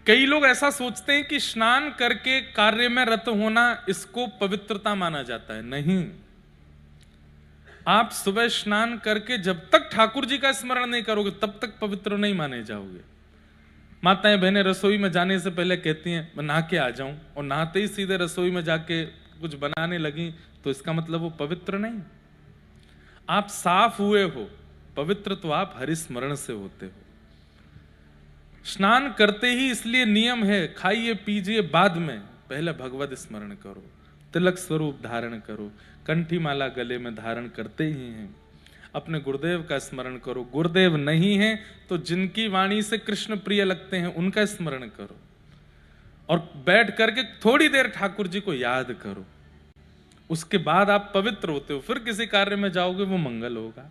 कई लोग ऐसा सोचते हैं कि स्नान करके कार्य में रत होना इसको पवित्रता माना जाता है। नहीं, आप सुबह स्नान करके जब तक ठाकुर जी का स्मरण नहीं करोगे तब तक पवित्र नहीं माने जाओगे। माताएं बहनें रसोई में जाने से पहले कहती हैं मैं नहा के आ जाऊं, और नहाते ही सीधे रसोई में जाके कुछ बनाने लगी, तो इसका मतलब वो पवित्र नहीं। आप साफ हुए हो, पवित्र तो आप हरि स्मरण से होते हो। स्नान करते ही इसलिए नियम है, खाइए पीजिए बाद में, पहले भगवत स्मरण करो, तिलक स्वरूप धारण करो, कंठी माला गले में धारण करते ही हैं, अपने गुरुदेव का स्मरण करो। गुरुदेव नहीं है तो जिनकी वाणी से कृष्ण प्रिय लगते हैं उनका स्मरण करो, और बैठ करके थोड़ी देर ठाकुर जी को याद करो। उसके बाद आप पवित्र होते हो, फिर किसी कार्य में जाओगे वो मंगल होगा।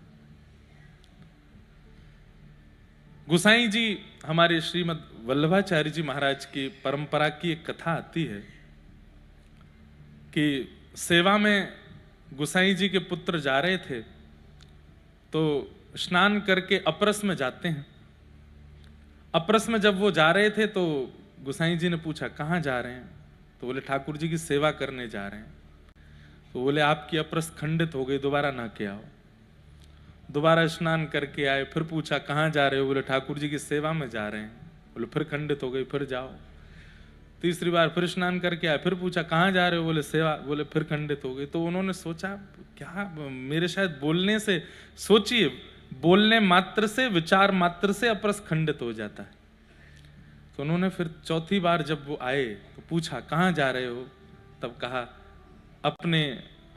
गोसाई जी हमारे श्रीमद वल्लभाचार्य जी महाराज की परंपरा की एक कथा आती है कि सेवा में गोसाई जी के पुत्र जा रहे थे, तो स्नान करके अपरस में जाते हैं। अपरस में जब वो जा रहे थे तो गोसाई जी ने पूछा कहाँ जा रहे हैं, तो बोले ठाकुर जी की सेवा करने जा रहे हैं। तो बोले आपकी अपरस खंडित हो गई, दोबारा नहा के आओ। दोबारा स्नान करके आए, फिर पूछा कहाँ जा रहे हो, बोले ठाकुर जी की सेवा में जा रहे हैं। बोले फिर खंडित हो गई, फिर जाओ। तीसरी बार फिर स्नान करके आए, फिर पूछा कहाँ जा रहे हो, बोले सेवा, बोले फिर खंडित हो गई। तो उन्होंने सोचा क्या मेरे शायद बोलने से, सोचिए बोलने मात्र से, विचार मात्र से अपरस खंडित हो जाता है। तो उन्होंने फिर चौथी बार जब वो आए तो पूछा कहाँ जा रहे हो, तब कहा अपने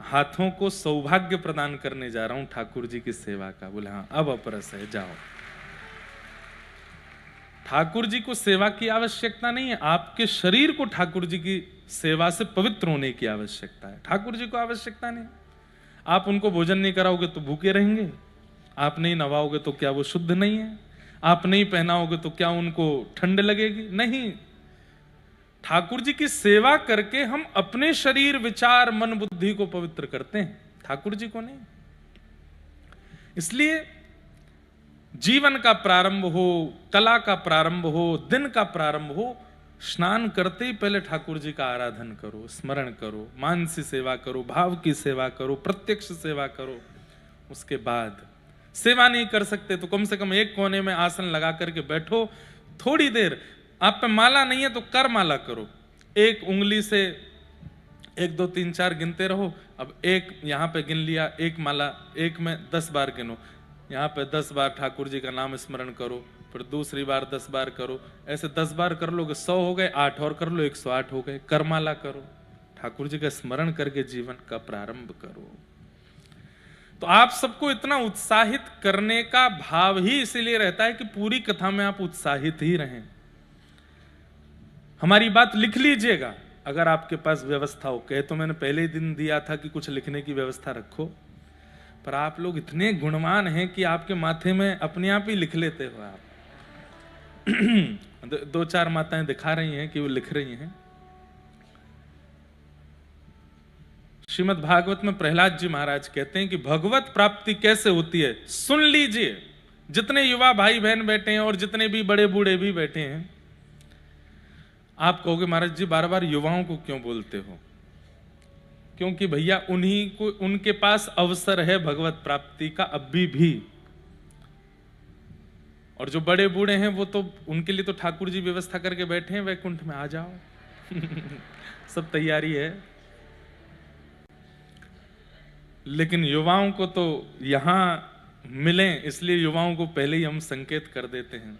हाथों को सौभाग्य प्रदान करने जा रहा हूं ठाकुर जी की सेवा का। बोले हाँ अब अपरस है, जाओ। ठाकुर जी को सेवा की आवश्यकता नहीं है, आपके शरीर को ठाकुर जी की सेवा से पवित्र होने की आवश्यकता है। ठाकुर जी को आवश्यकता नहीं। आप उनको भोजन नहीं कराओगे तो भूखे रहेंगे, आप नहीं नवाओगे तो क्या वो शुद्ध नहीं है, आप नहीं पहनाओगे तो क्या उनको ठंड लगेगी? नहीं। ठाकुर जी की सेवा करके हम अपने शरीर, विचार, मन, बुद्धि को पवित्र करते हैं, ठाकुर जी को नहीं। इसलिए जीवन का प्रारंभ हो, कला का प्रारंभ हो, दिन का प्रारंभ हो, स्नान करते ही पहले ठाकुर जी का आराधन करो, स्मरण करो, मानसी सेवा करो, भाव की सेवा करो, प्रत्यक्ष सेवा करो। उसके बाद सेवा नहीं कर सकते तो कम से कम एक कोने में आसन लगा करके बैठो, थोड़ी देर। आप पे माला नहीं है तो कर माला करो, एक उंगली से 1 2 3 4 गिनते रहो। अब एक यहां पे गिन लिया, एक माला, एक में 10 बार गिनो, यहाँ पे 10 बार ठाकुर जी का नाम स्मरण करो, फिर दूसरी बार 10 बार करो, ऐसे 10 बार कर लोगे 100 हो गए, 8 और कर लो 108 हो गए। करमाला करो, ठाकुर जी का स्मरण करके जीवन का प्रारंभ करो। तो आप सबको इतना उत्साहित करने का भाव ही इसीलिए रहता है कि पूरी कथा में आप उत्साहित ही रहें। हमारी बात लिख लीजिएगा अगर आपके पास व्यवस्था हो। कहे तो मैंने पहले ही दिन दिया था कि कुछ लिखने की व्यवस्था रखो, पर आप लोग इतने गुणवान हैं कि आपके माथे में अपने आप ही लिख लेते हो आप। 2-4 माताएं दिखा रही हैं कि वो लिख रही हैं। श्रीमद् भागवत में प्रहलाद जी महाराज कहते हैं कि भगवत प्राप्ति कैसे होती है, सुन लीजिए। जितने युवा भाई बहन बैठे हैं और जितने भी बड़े बूढ़े भी बैठे हैं, आप कहोगे महाराज जी बार बार युवाओं को क्यों बोलते हो? क्योंकि भैया उन्हीं को, उनके पास अवसर है भगवत प्राप्ति का अभी भी। और जो बड़े बूढ़े हैं वो तो, उनके लिए तो ठाकुर जी व्यवस्था करके बैठे हैं, वैकुंठ में आ जाओ। सब तैयारी है। लेकिन युवाओं को तो यहां मिलें, इसलिए युवाओं को पहले ही हम संकेत कर देते हैं।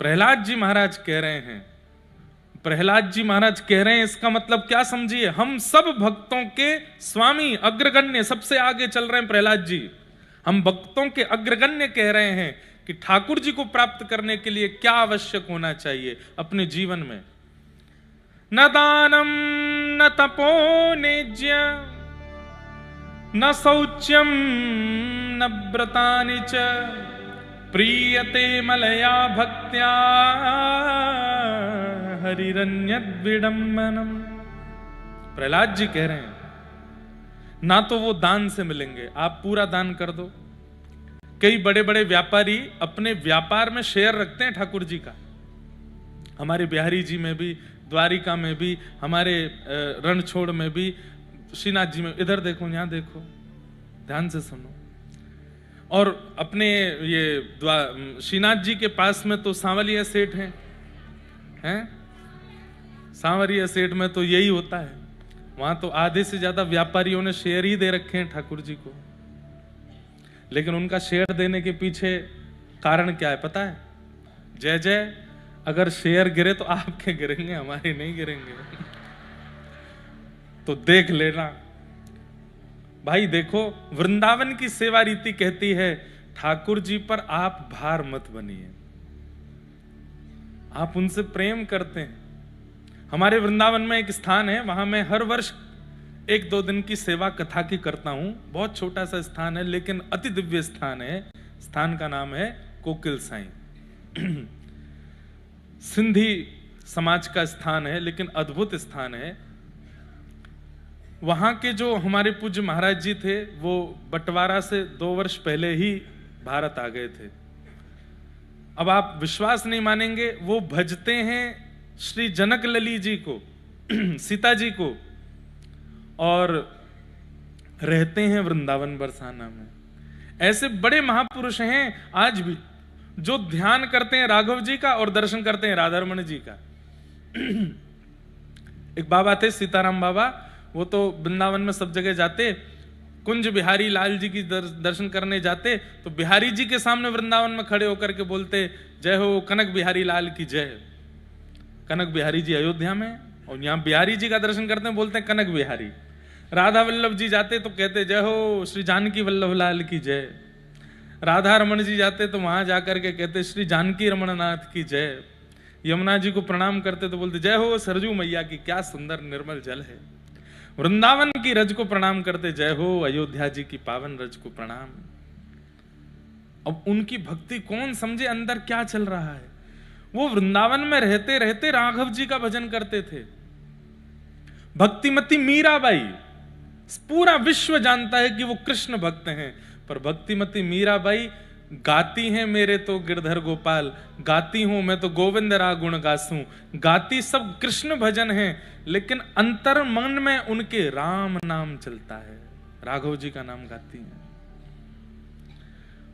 प्रहलाद जी महाराज कह रहे हैं, प्रहलाद जी महाराज कह रहे हैं, इसका मतलब क्या समझिए, हम सब भक्तों के स्वामी, अग्रगण्य, सबसे आगे चल रहे हैं प्रहलाद जी। हम भक्तों के अग्रगण्य कह रहे हैं कि ठाकुर जी को प्राप्त करने के लिए क्या आवश्यक होना चाहिए अपने जीवन में। न दानम न तपो नेज्य न शौच्यम न व्रतानि च प्रीयते मलया भक्त्या हरिरन्यद्विडम्बनम। प्रहलाद जी कह रहे हैं ना तो वो दान से मिलेंगे, आप पूरा दान कर दो। कई बड़े बड़े व्यापारी अपने व्यापार में शेयर रखते हैं ठाकुर जी का, हमारे बिहारी जी में भी, द्वारिका में भी, हमारे रणछोड़ में भी, श्रीनाथ जी में। इधर देखो, यहाँ देखो, ध्यान से सुनो। और अपने ये श्रीनाथ जी के पास में तो सांवलिया सेठ हैं? सांवरिया सेठ में तो यही होता है। वहां तो आधे से ज्यादा व्यापारियों ने शेयर ही दे रखे हैं ठाकुर जी को। लेकिन उनका शेयर देने के पीछे कारण क्या है पता है? जय जय, अगर शेयर गिरे तो आपके गिरेंगे, हमारे नहीं गिरेंगे। तो देख लेना भाई। देखो, वृंदावन की सेवा रीति कहती है ठाकुर जी पर आप भार मत बनिए, आप उनसे प्रेम करते हैं। हमारे वृंदावन में एक स्थान है, वहां मैं हर वर्ष 1-2 दिन की सेवा कथा की करता हूं। बहुत छोटा सा स्थान है, लेकिन अति दिव्य स्थान है। स्थान का नाम है कोकिल साईं। सिंधी समाज का स्थान है, लेकिन अद्भुत स्थान है। वहां के जो हमारे पूज्य महाराज जी थे, वो बंटवारा से 2 वर्ष पहले ही भारत आ गए थे। अब आप विश्वास नहीं मानेंगे, वो भजते हैं श्री जनक लली जी को, सीता जी को, और रहते हैं वृंदावन बरसाना में। ऐसे बड़े महापुरुष हैं आज भी, जो ध्यान करते हैं राघव जी का और दर्शन करते हैं राधा रमण जी का। एक बाबा थे सीताराम बाबा, वो तो वृंदावन में सब जगह जाते। कुंज बिहारी लाल जी की दर्शन करने जाते तो बिहारी जी के सामने वृंदावन में खड़े होकर के बोलते, जय हो कनक बिहारी लाल की जय। कनक बिहारी जी अयोध्या में, और यहाँ बिहारी जी का दर्शन करते हैं, बोलते हैं कनक बिहारी। राधा वल्लभ जी जाते तो कहते जय हो श्री जानकी वल्लभ लाल की जय। राधा रमन जी जाते तो वहां जाकर के कहते श्री जानकी रमणनाथ की जय। यमुना जी को प्रणाम करते तो बोलते जय हो सरजू मैया की, क्या सुंदर निर्मल जल है। वृंदावन की रज को प्रणाम करते जय हो अयोध्या जी की पावन रज को प्रणाम। अब उनकी भक्ति कौन समझे अंदर क्या चल रहा है। वो वृंदावन में रहते रहते राघव जी का भजन करते थे। भक्तिमती मीराबाई, पूरा विश्व जानता है कि वो कृष्ण भक्त हैं, पर भक्तिमती मीराबाई गाती हैं मेरे तो गिरधर गोपाल, गाती हूं मैं तो गोविंद रा गुण गासूं। गाती सब कृष्ण भजन है, लेकिन अंतर मन में उनके राम नाम चलता है, राघव जी का नाम गाती हैं।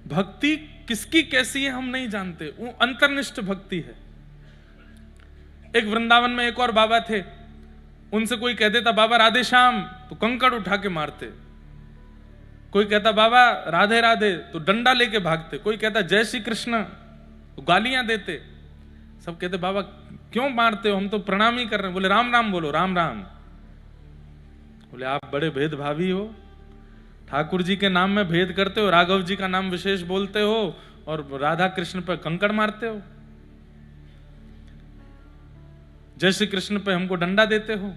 भक्ति किसकी कैसी है हम नहीं जानते, वो अंतर्निष्ठ भक्ति है। एक वृंदावन में एक और बाबा थे, उनसे कोई कह देता बाबा राधे श्याम, तो कंकड़ उठा के मारते। कोई कहता बाबा राधे राधे, तो डंडा लेके भागते। कोई कहता जय श्री कृष्ण, तो गालियां देते। सब कहते बाबा क्यों मारते हो, हम तो प्रणाम ही कर रहे हैं। बोले राम राम बोलो, राम राम। बोले आप बड़े भेदभावी हो, ठाकुर जी के नाम में भेद करते हो, राघव जी का नाम विशेष बोलते हो और राधा कृष्ण पर कंकड़ मारते हो, जय श्री कृष्ण पे हमको डंडा देते हो।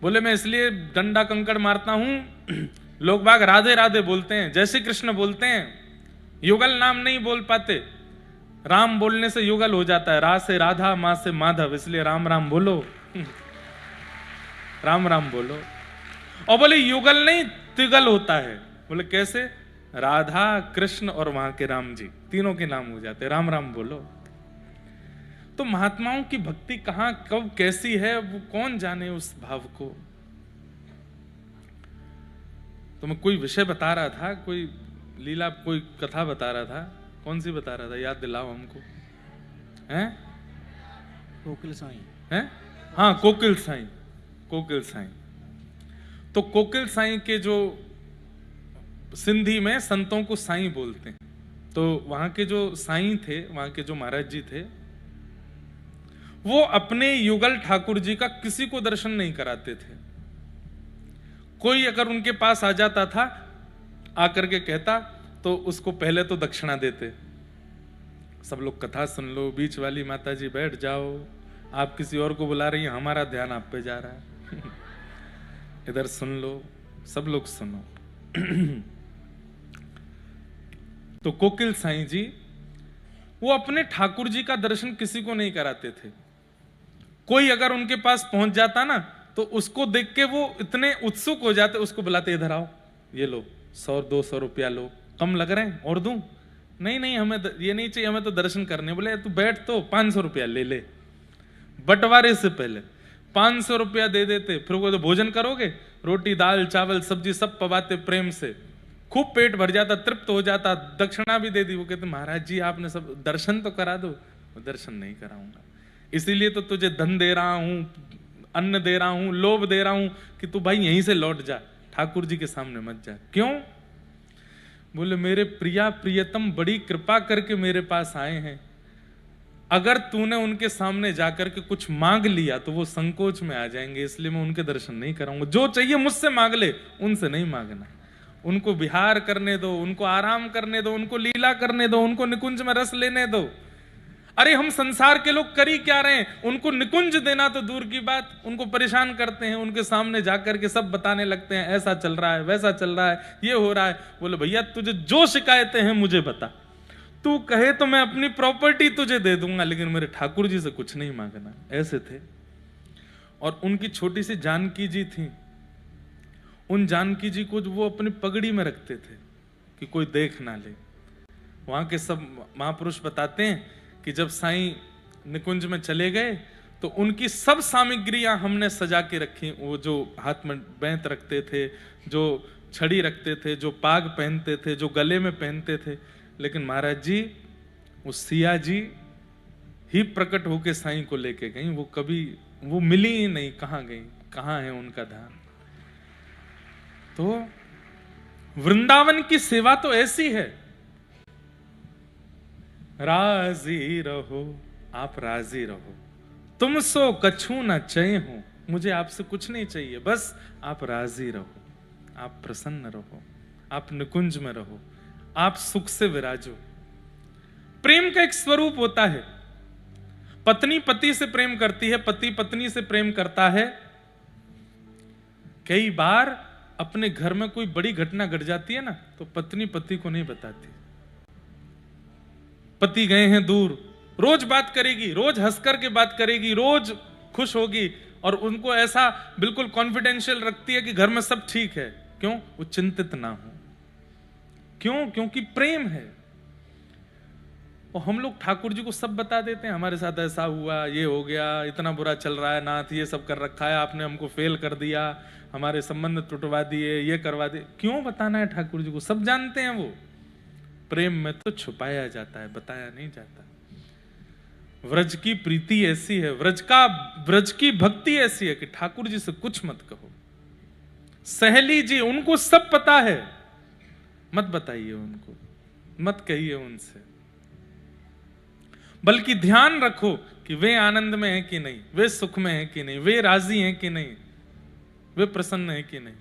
बोले मैं इसलिए डंडा कंकड़ मारता हूं, लोग बाग राधे राधे बोलते हैं, जय श्री कृष्ण बोलते हैं, युगल नाम नहीं बोल पाते। राम बोलने से युगल हो जाता है, रा से राधा, मां से माधव, इसलिए राम राम बोलो। राम राम बोलो। और बोले युगल नहीं तिगल होता है। बोले कैसे? राधा कृष्ण और वहां के राम जी, तीनों के नाम हो जाते, राम राम बोलो। तो महात्माओं की भक्ति कहां कब कैसी है वो कौन जाने उस भाव को। तो मैं कोई विषय बता रहा था, कोई लीला, कोई कथा बता रहा था। कौन सी बता रहा था, याद दिलाओ हमको। हैं? कोकिल साईं हैं? हाँ, कोकिल साईं। कोकिल साईं। तो कोकिल साईं के जो सिंधी में संतों को साईं बोलते हैं, तो वहां के जो साईं थे, वहां के जो महाराज जी थे, वो अपने युगल ठाकुर जी का किसी को दर्शन नहीं कराते थे। कोई अगर उनके पास आ जाता था, आकर के कहता, तो उसको पहले तो दक्षिणा देते। सब लोग कथा सुन लो, बीच वाली माता जी बैठ जाओ, आप किसी और को बुला रही हैं, हमारा ध्यान आप पे जा रहा है। इधर सुन लो, सब लोग सुनो। तो कोकिल साईं जी वो अपने ठाकुर जी का दर्शन किसी को नहीं कराते थे। कोई अगर उनके पास पहुंच जाता ना, तो उसको देख के वो इतने उत्सुक हो जाते, उसको बुलाते, इधर आओ, ये लो 100-200 रुपया लो, कम लग रहे हैं और दूं? नहीं नहीं, हमें ये नहीं चाहिए, हमें तो दर्शन करने। बोले तू बैठ, तो 500 रुपया ले ले। बंटवारे से पहले 500 रुपया दे देते, फिर वो तो भोजन करोगे, रोटी दाल चावल सब्जी सब पवाते प्रेम से, खूब पेट भर जाता, तृप्त हो जाता, दक्षिणा भी दे दी। वो कहते महाराज जी आपने सब दर्शन तो करा दो। दर्शन नहीं कराऊंगा, इसीलिए तो तुझे धन दे रहा हूं, अन्न दे रहा हूं, लोभ दे रहा हूं कि तू भाई यहीं से लौट जा, ठाकुर जी के सामने मत जा। क्यों? बोले मेरे प्रिया प्रियतम बड़ी कृपा करके मेरे पास आए हैं, अगर तूने उनके सामने जाकर के कुछ मांग लिया तो वो संकोच में आ जाएंगे, इसलिए मैं उनके दर्शन नहीं कराऊंगा। जो चाहिए मुझसे मांग ले, उनसे नहीं मांगना। उनको विहार करने दो, उनको आराम करने दो, उनको लीला करने दो, उनको निकुंज में रस लेने दो। अरे हम संसार के लोग कर ही क्या रहे हैं? उनको निकुंज देना तो दूर की बात, उनको परेशान करते हैं, उनके सामने जाकर के सब बताने लगते हैं, ऐसा चल रहा है, वैसा चल रहा है, ये हो रहा है। बोले भैया तुझे जो शिकायतें हैं मुझे बता, तू कहे तो मैं अपनी प्रॉपर्टी तुझे दे दूंगा, लेकिन मेरे ठाकुर जी से कुछ नहीं मांगना। ऐसे थे। और उनकी छोटी सी जानकी जी थी, उन जानकी जी को वो अपनी पगड़ी में रखते थे कि कोई देख ना ले। वहां के सब महापुरुष बताते हैं कि जब साईं निकुंज में चले गए तो उनकी सब सामग्रियां हमने सजा के रखी। वो जो हाथ में बैंत रखते थे, जो छड़ी रखते थे, जो पाग पहनते थे, जो गले में पहनते थे, लेकिन महाराज जी वो सिया जी ही प्रकट होके साईं को लेके गई। वो कभी वो मिली ही नहीं, कहां गई, कहां है उनका धाम। तो वृंदावन की सेवा तो ऐसी है, राजी रहो, आप राजी रहो, तुम सो कछु न चय हो, मुझे आपसे कुछ नहीं चाहिए, बस आप राजी रहो, आप प्रसन्न रहो, आप निकुंज में रहो, आप सुख से विराजो। प्रेम का एक स्वरूप होता है, पत्नी पति से प्रेम करती है, पति पत्नी से प्रेम करता है। कई बार अपने घर में कोई बड़ी घटना घट जाती है ना, तो पत्नी पति को नहीं बताती। पति गए हैं दूर, रोज बात करेगी, रोज हंस करके बात करेगी, रोज खुश होगी, और उनको ऐसा बिल्कुल कॉन्फिडेंशियल रखती है कि घर में सब ठीक है। क्यों? वो चिंतित ना हो। क्यों? क्योंकि प्रेम है। और हम लोग ठाकुर जी को सब बता देते हैं, हमारे साथ ऐसा हुआ, ये हो गया, इतना बुरा चल रहा है नाथ, ये सब कर रखा है आपने, हमको फेल कर दिया, हमारे संबंध टूटवा दिए, ये करवा दिए। क्यों बताना है ठाकुर जी को? सब जानते हैं वो। प्रेम में तो छुपाया जाता है, बताया नहीं जाता। व्रज की प्रीति ऐसी है, व्रज की भक्ति ऐसी है कि ठाकुर जी से कुछ मत कहो। सहेली जी, उनको सब पता है, मत बताइए उनको, मत कहिए उनसे, बल्कि ध्यान रखो कि वे आनंद में हैं कि नहीं, वे सुख में हैं कि नहीं, वे राजी हैं कि नहीं, वे प्रसन्न हैं कि नहीं।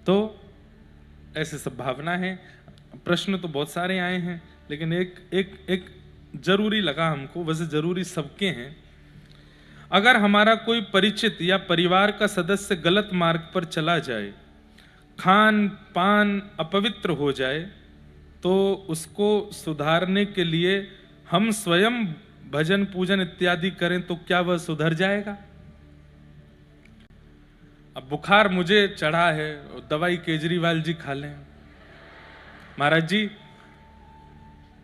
तो ऐसे सब भावना है। प्रश्न तो बहुत सारे आए हैं, लेकिन एक जरूरी लगा हमको, वैसे जरूरी सबके हैं। अगर हमारा कोई परिचित या परिवार का सदस्य गलत मार्ग पर चला जाए, खान पान अपवित्र हो जाए, तो उसको सुधारने के लिए हम स्वयं भजन पूजन इत्यादि करें तो क्या वह सुधर जाएगा? अब बुखार मुझे चढ़ा है, दवाई केजरीवाल जी खा लें। महाराज जी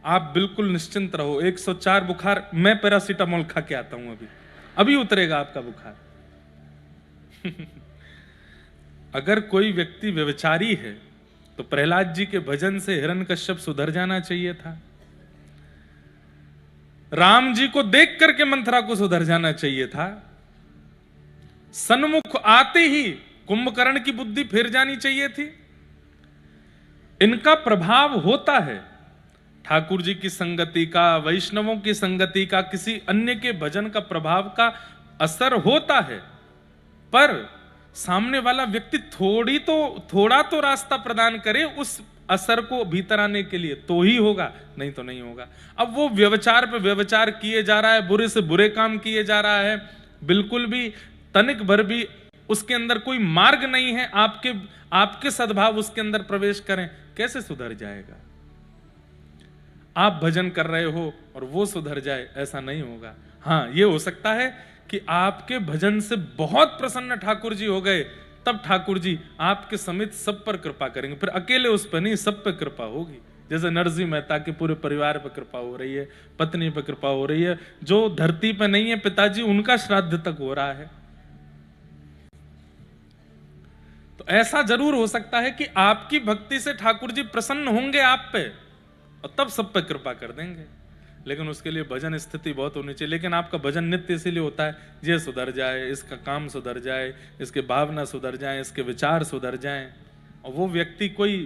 आप बिल्कुल निश्चिंत रहो, 104 बुखार, मैं पैरासीटामोल खा के आता हूं, अभी उतरेगा आपका बुखार। अगर कोई व्यक्ति व्यभिचारी है तो प्रहलाद जी के भजन से हिरण्यकश्यप सुधर जाना चाहिए था। राम जी को देख करके मंथरा को सुधर जाना चाहिए था। सन्मुख आते ही कुंभकर्ण की बुद्धि फिर जानी चाहिए थी। इनका प्रभाव होता है, ठाकुर जी की संगति का, वैष्णवों की संगति का, किसी अन्य के भजन का प्रभाव का असर होता है, पर सामने वाला व्यक्ति थोड़ा तो रास्ता प्रदान करे उस असर को भीतर आने के लिए, तो ही होगा, नहीं तो नहीं होगा। अब वो व्यभिचार पे व्यभिचार किए जा रहा है, बुरे से बुरे काम किए जा रहा है, बिल्कुल भी तनिक भर भी उसके अंदर कोई मार्ग नहीं है, आपके सद्भाव उसके अंदर प्रवेश करें, कैसे सुधर जाएगा? आप भजन कर रहे हो और वो सुधर जाए, ऐसा नहीं होगा। हाँ, ये हो सकता है कि आपके भजन से बहुत प्रसन्न ठाकुर जी हो गए, तब ठाकुर जी आपके समेत सब पर कृपा करेंगे। फिर अकेले उस पर नहीं, सब पर कृपा होगी। जैसे नरसिंह मेहता के पूरे परिवार पर कृपा हो रही है, पत्नी पर कृपा हो रही है, जो धरती पर नहीं है पिताजी उनका श्राद्ध तक हो रहा है। तो ऐसा जरूर हो सकता है कि आपकी भक्ति से ठाकुर जी प्रसन्न होंगे आप पे और तब सब पे कृपा कर देंगे। लेकिन उसके लिए भजन स्थिति बहुत होनी चाहिए। लेकिन आपका भजन नित्य इसीलिए होता है ये सुधर जाए, इसका काम सुधर जाए, इसके भावना सुधर जाए, इसके विचार सुधर जाए। और वो व्यक्ति कोई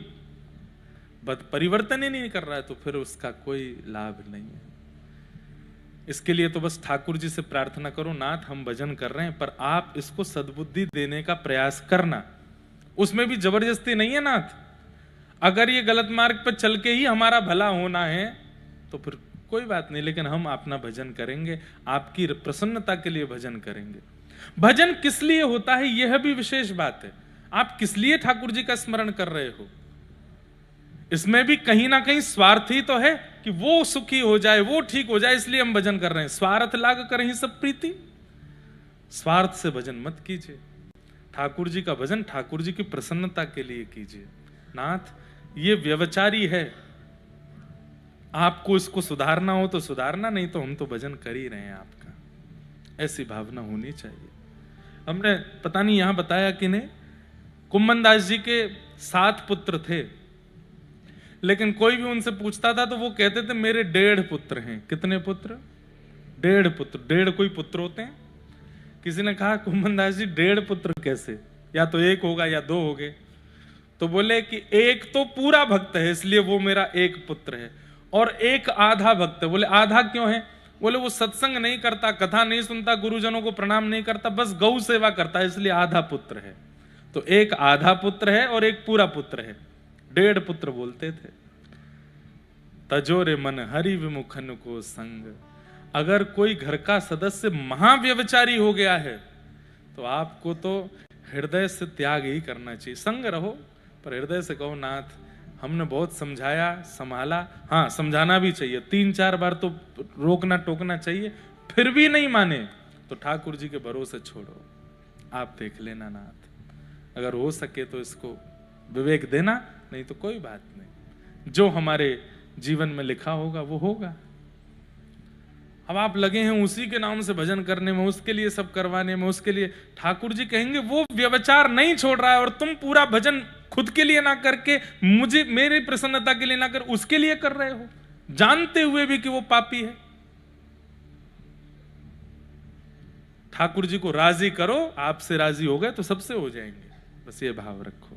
परिवर्तन ही नहीं कर रहा है तो फिर उसका कोई लाभ नहीं है। इसके लिए तो बस ठाकुर जी से प्रार्थना करो, नाथ हम भजन कर रहे हैं पर आप इसको सद्बुद्धि देने का प्रयास करना। उसमें भी जबरदस्ती नहीं है नाथ। अगर ये गलत मार्ग पर चल के ही हमारा भला होना है तो फिर कोई बात नहीं, लेकिन हम अपना भजन करेंगे, आपकी प्रसन्नता के लिए भजन करेंगे। भजन किस लिए होता है यह भी विशेष बात है। आप किस लिए ठाकुर जी का स्मरण कर रहे हो, इसमें भी कहीं ना कहीं स्वार्थ ही तो है कि वो सुखी हो जाए, वो ठीक हो जाए, इसलिए हम भजन कर रहे हैं। स्वार्थ लाग कर ही सब प्रीति। स्वार्थ से भजन मत कीजिए। ठाकुर जी का भजन ठाकुर जी की प्रसन्नता के लिए कीजिए। नाथ ये व्यभिचारी है, आपको इसको सुधारना हो तो सुधारना, नहीं तो हम तो भजन कर ही रहे हैं आपका। ऐसी भावना होनी चाहिए। हमने पता नहीं यहां बताया कि नहीं, कुम्मन दास जी के 7 पुत्र थे, लेकिन कोई भी उनसे पूछता था तो वो कहते थे मेरे 1.5 पुत्र हैं। कितने पुत्र? 1.5 पुत्र। 1.5 कोई पुत्र होते हैं? किसी ने कहा कुम्मन दास जी 1.5 पुत्र कैसे, या तो 1 होगा या 2 हो गए। तो बोले कि एक तो पूरा भक्त है इसलिए वो मेरा 1 पुत्र है, और एक आधा भक्त है। बोले आधा क्यों है? बोले वो सत्संग नहीं करता, कथा नहीं सुनता, गुरुजनों को प्रणाम नहीं करता, बस गौ सेवा करता है, इसलिए आधा पुत्र है। तो एक आधा पुत्र है और एक पूरा पुत्र है। 1.5 पुत्र बोलते थे। तजोरे मन हरि विमुखन को संग। अगर कोई घर का सदस्य महाव्यभिचारी हो गया है तो आपको तो हृदय से त्याग ही करना चाहिए। संग रहो पर हृदय से कहो नाथ हमने बहुत समझाया संभाला। हाँ समझाना भी चाहिए, 3-4 बार तो रोकना टोकना चाहिए, फिर भी नहीं माने तो ठाकुर जी के भरोसे छोड़ो। आप देख लेना नाथ, अगर हो सके तो इसको विवेक देना, नहीं तो कोई बात नहीं, जो हमारे जीवन में लिखा होगा वो होगा। अब आप लगे हैं उसी के नाम से भजन करने में, उसके लिए सब करवाने में, उसके लिए ठाकुर जी कहेंगे वो व्यभिचार नहीं छोड़ रहा है और तुम पूरा भजन खुद के लिए ना करके मुझे मेरी प्रसन्नता के लिए ना कर उसके लिए कर रहे हो, जानते हुए भी कि वो पापी है। ठाकुर जी को राजी करो, आपसे राजी हो गए तो सबसे हो जाएंगे। बस ये भाव रखो,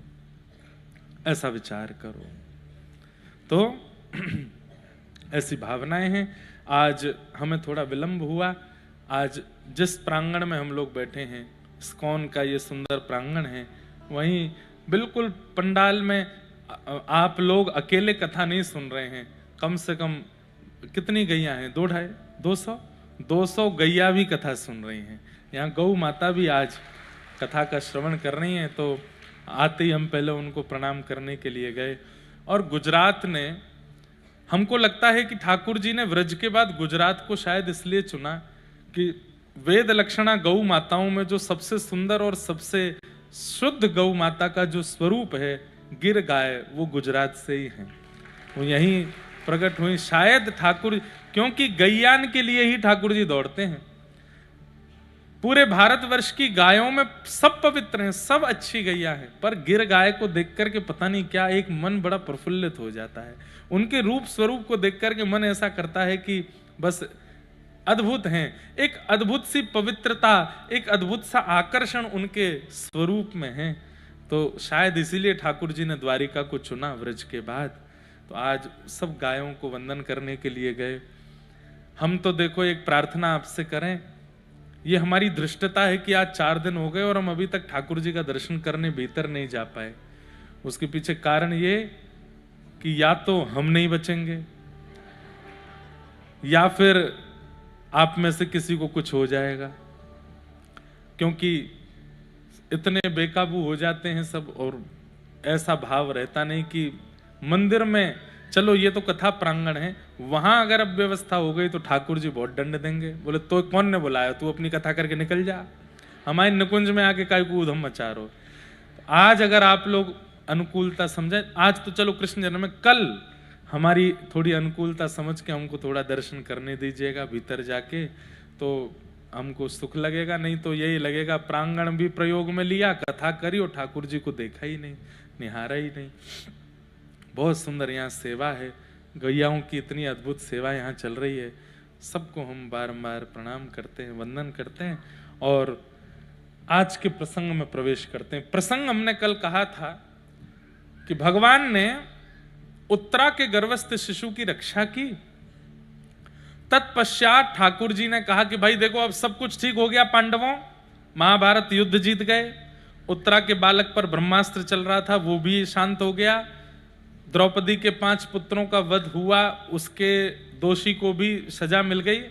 ऐसा विचार करो। तो ऐसी भावनाएं हैं। आज हमें थोड़ा विलंब हुआ। आज जिस प्रांगण में हम लोग बैठे हैं, इस्कॉन का ये सुंदर प्रांगण है, वहीं बिल्कुल पंडाल में आप लोग अकेले कथा नहीं सुन रहे हैं। कम से कम कितनी गैया हैं? 200 गैया भी कथा सुन रही हैं। यहाँ गौ माता भी आज कथा का श्रवण कर रही हैं। तो आते ही हम पहले उनको प्रणाम करने के लिए गए। और गुजरात ने, हमको लगता है कि ठाकुर जी ने व्रज के बाद गुजरात को शायद इसलिए चुना कि वेद लक्षणा गौ माताओं में जो सबसे सुंदर और सबसे शुद्ध गौ माता का जो स्वरूप है गिर गाय, वो गुजरात से ही है, वो यहीं प्रकट हुई। शायद ठाकुर, क्योंकि गैयान के लिए ही ठाकुर जी दौड़ते हैं। पूरे भारतवर्ष की गायों में सब पवित्र हैं, सब अच्छी गैया है, पर गिर गाय को देख करके पता नहीं क्या एक मन बड़ा प्रफुल्लित हो जाता है। उनके रूप स्वरूप को देख करके मन ऐसा करता है कि बस अद्भुत हैं। एक अद्भुत सी पवित्रता, एक अद्भुत सा आकर्षण उनके स्वरूप में है। तो शायद इसीलिए ठाकुर जी ने द्वारिका को चुना व्रज के बाद। तो आज सब गायों को वंदन करने के लिए गए। हम तो देखो एक प्रार्थना आपसे करें, ये हमारी धृष्टता है कि आज 4 दिन हो गए और हम अभी तक ठाकुर जी का दर्शन करने भीतर नहीं जा पाए। उसके पीछे कारण ये कि या तो हम नहीं बचेंगे या फिर आप में से किसी को कुछ हो जाएगा, क्योंकि इतने बेकाबू हो जाते हैं सब। और ऐसा भाव रहता नहीं कि मंदिर में, चलो ये तो कथा प्रांगण है, वहां अगर अब व्यवस्था हो गई तो ठाकुर जी बहुत दंड देंगे। बोले तो कौन ने बुलाया, तू अपनी कथा करके निकल जा, हमारे निकुंज में आके काय को उधम मचा रहो। आज अगर आप लोग अनुकूलता समझे, आज तो चलो कृष्ण जन्म में, कल हमारी थोड़ी अनुकूलता समझ के हमको थोड़ा दर्शन करने दीजिएगा भीतर जाके, तो हमको सुख लगेगा। नहीं तो यही लगेगा प्रांगण भी प्रयोग में लिया, कथा करी और ठाकुर जी को देखा ही नहीं, निहारा ही नहीं। बहुत सुंदर यहाँ सेवा है, गैयाओं की इतनी अद्भुत सेवा यहाँ चल रही है। सबको हम बारंबार प्रणाम करते हैं, वंदन करते हैं और आज के प्रसंग में प्रवेश करते हैं। प्रसंग हमने कल कहा था कि भगवान ने उत्तरा के गर्भस्थ शिशु की रक्षा की। तत्पश्चात ठाकुर जी ने कहा कि भाई देखो अब सब कुछ ठीक हो गया, पांडवों महाभारत युद्ध जीत गए, उत्तरा के बालक पर ब्रह्मास्त्र चल रहा था वो भी शांत हो गया, द्रौपदी के 5 पुत्रों का वध हुआ, उसके दोषी को भी सजा मिल गई।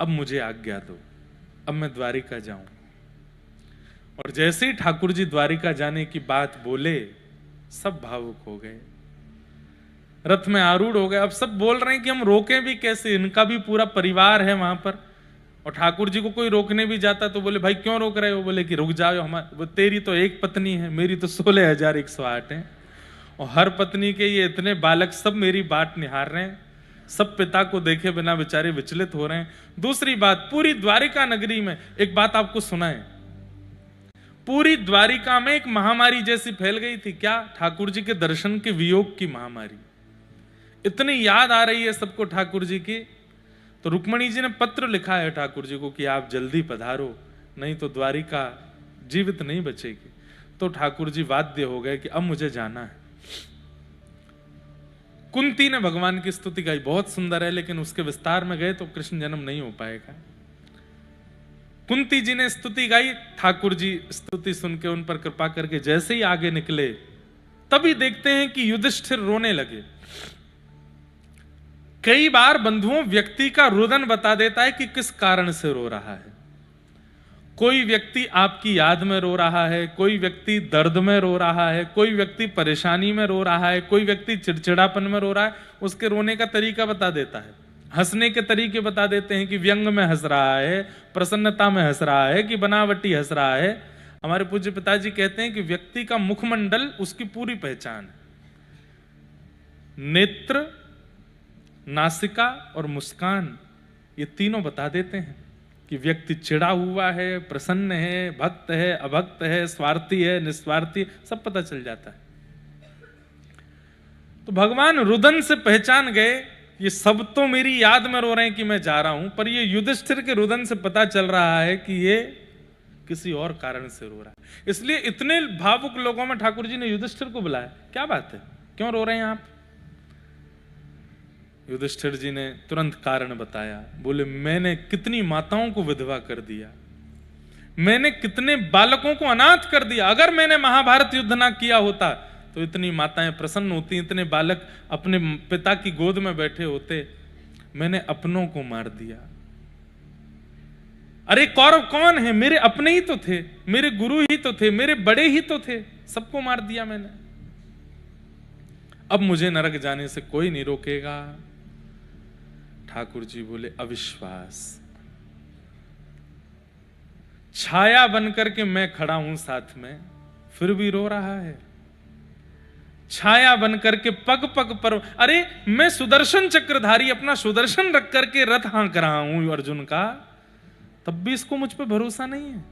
अब मुझे आज्ञा दो, अब मैं द्वारिका जाऊं। और जैसे ही ठाकुर जी द्वारिका जाने की बात बोले, सब भावुक हो गए, रथ में आरूढ़ हो गए। अब सब बोल रहे हैं कि हम रोकें भी कैसे, इनका भी पूरा परिवार है वहां पर। और ठाकुर जी को कोई रोकने भी जाता तो बोले भाई क्यों रोक रहे हो, बोले कि रुक जाओ, हमारे तेरी तो एक पत्नी है, मेरी तो 16,108 है, और हर पत्नी के ये इतने बालक सब मेरी बाट निहार रहे हैं, सब पिता को देखे बिना बेचारे विचलित हो रहे हैं। दूसरी बात, पूरी द्वारिका नगरी में एक बात आपको सुनाए, पूरी द्वारिका में एक महामारी जैसी फैल गई थी। क्या? ठाकुर जी के दर्शन के वियोग की महामारी। इतनी याद आ रही है सबको ठाकुर जी की, तो रुक्मणी जी ने पत्र लिखा है ठाकुर जी को कि आप जल्दी पधारो, नहीं तो द्वारिका जीवित नहीं बचेगी। तो ठाकुर जी बाध्य हो गए कि अब मुझे जाना है। कुंती ने भगवान की स्तुति गाई, बहुत सुंदर है, लेकिन उसके विस्तार में गए तो कृष्ण जन्म नहीं हो पाएगा। कुंती जी ने स्तुति गाई, ठाकुर जी स्तुति सुन के उन पर कृपा करके जैसे ही आगे निकले, तभी देखते हैं कि युधिष्ठिर रोने लगे। कई बार बंधुओं व्यक्ति का रुदन बता देता है कि किस कारण से रो रहा है। कोई व्यक्ति आपकी याद में रो रहा है, कोई व्यक्ति दर्द में रो रहा है, कोई व्यक्ति परेशानी में रो रहा है, कोई व्यक्ति चिड़चिड़ापन में रो रहा है। उसके रोने का तरीका बता देता है, हंसने के तरीके बता देते हैं कि व्यंग में हंस रहा है, प्रसन्नता में हंस रहा है, कि बनावटी हंस रहा है। हमारे पूज्य पिताजी कहते हैं कि व्यक्ति का मुखमंडल उसकी पूरी पहचान है। नेत्र, नासिका और मुस्कान, ये तीनों बता देते हैं कि व्यक्ति चिढ़ा हुआ है, प्रसन्न है, भक्त है, अभक्त है, स्वार्थी है, निस्वार्थी, सब पता चल जाता है। तो भगवान रुदन से पहचान गए, ये सब तो मेरी याद में रो रहे हैं कि मैं जा रहा हूं, पर ये युधिष्ठिर के रुदन से पता चल रहा है कि ये किसी और कारण से रो रहा है। इसलिए इतने भावुक लोगों में ठाकुर जी ने युधिष्ठिर को बुलाया, क्या बात है, क्यों रो रहे हैं आप? युधिष्ठिर जी ने तुरंत कारण बताया। बोले मैंने कितनी माताओं को विधवा कर दिया, मैंने कितने बालकों को अनाथ कर दिया। अगर मैंने महाभारत युद्ध ना किया होता तो इतनी माताएं प्रसन्न होती, इतने बालक अपने पिता की गोद में बैठे होते। मैंने अपनों को मार दिया। अरे कौरव कौन है? मेरे अपने ही तो थे, मेरे गुरु ही तो थे, मेरे बड़े ही तो थे, सबको मार दिया मैंने। अब मुझे नरक जाने से कोई नहीं रोकेगा। ठाकुर जी बोले अविश्वास, छाया बनकर के मैं खड़ा हूं साथ में, फिर भी रो रहा है। छाया बनकर के पग पग पर, अरे मैं सुदर्शन चक्रधारी अपना सुदर्शन रख करके रथ हाँक रहा हूं अर्जुन का, तब भी इसको मुझ पे भरोसा नहीं है।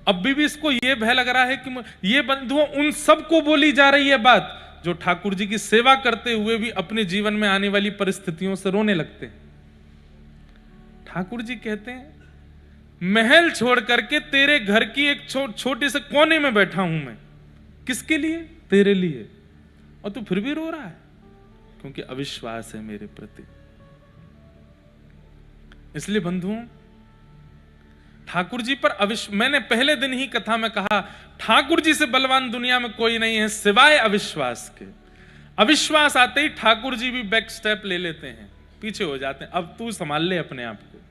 अब भी इसको यह भय लग रहा है कि ये बंधुओं उन सबको बोली जा रही है बात जो ठाकुर जी की सेवा करते हुए भी अपने जीवन में आने वाली परिस्थितियों से रोने लगते हैं। ठाकुर जी कहते हैं महल छोड़ करके तेरे घर की एक छोटे से कोने में बैठा हूं मैं, किसके लिए? तेरे लिए, और तू फिर भी रो रहा है, क्योंकि अविश्वास है मेरे प्रति। इसलिए बंधुओं ठाकुर जी पर मैंने पहले दिन ही कथा में कहा, ठाकुर जी से बलवान दुनिया में कोई नहीं है सिवाय अविश्वास के। अविश्वास आते ही ठाकुर जी भी बैक स्टेप ले लेते हैं, पीछे हो जाते हैं, अब तू संभाल ले अपने आप को।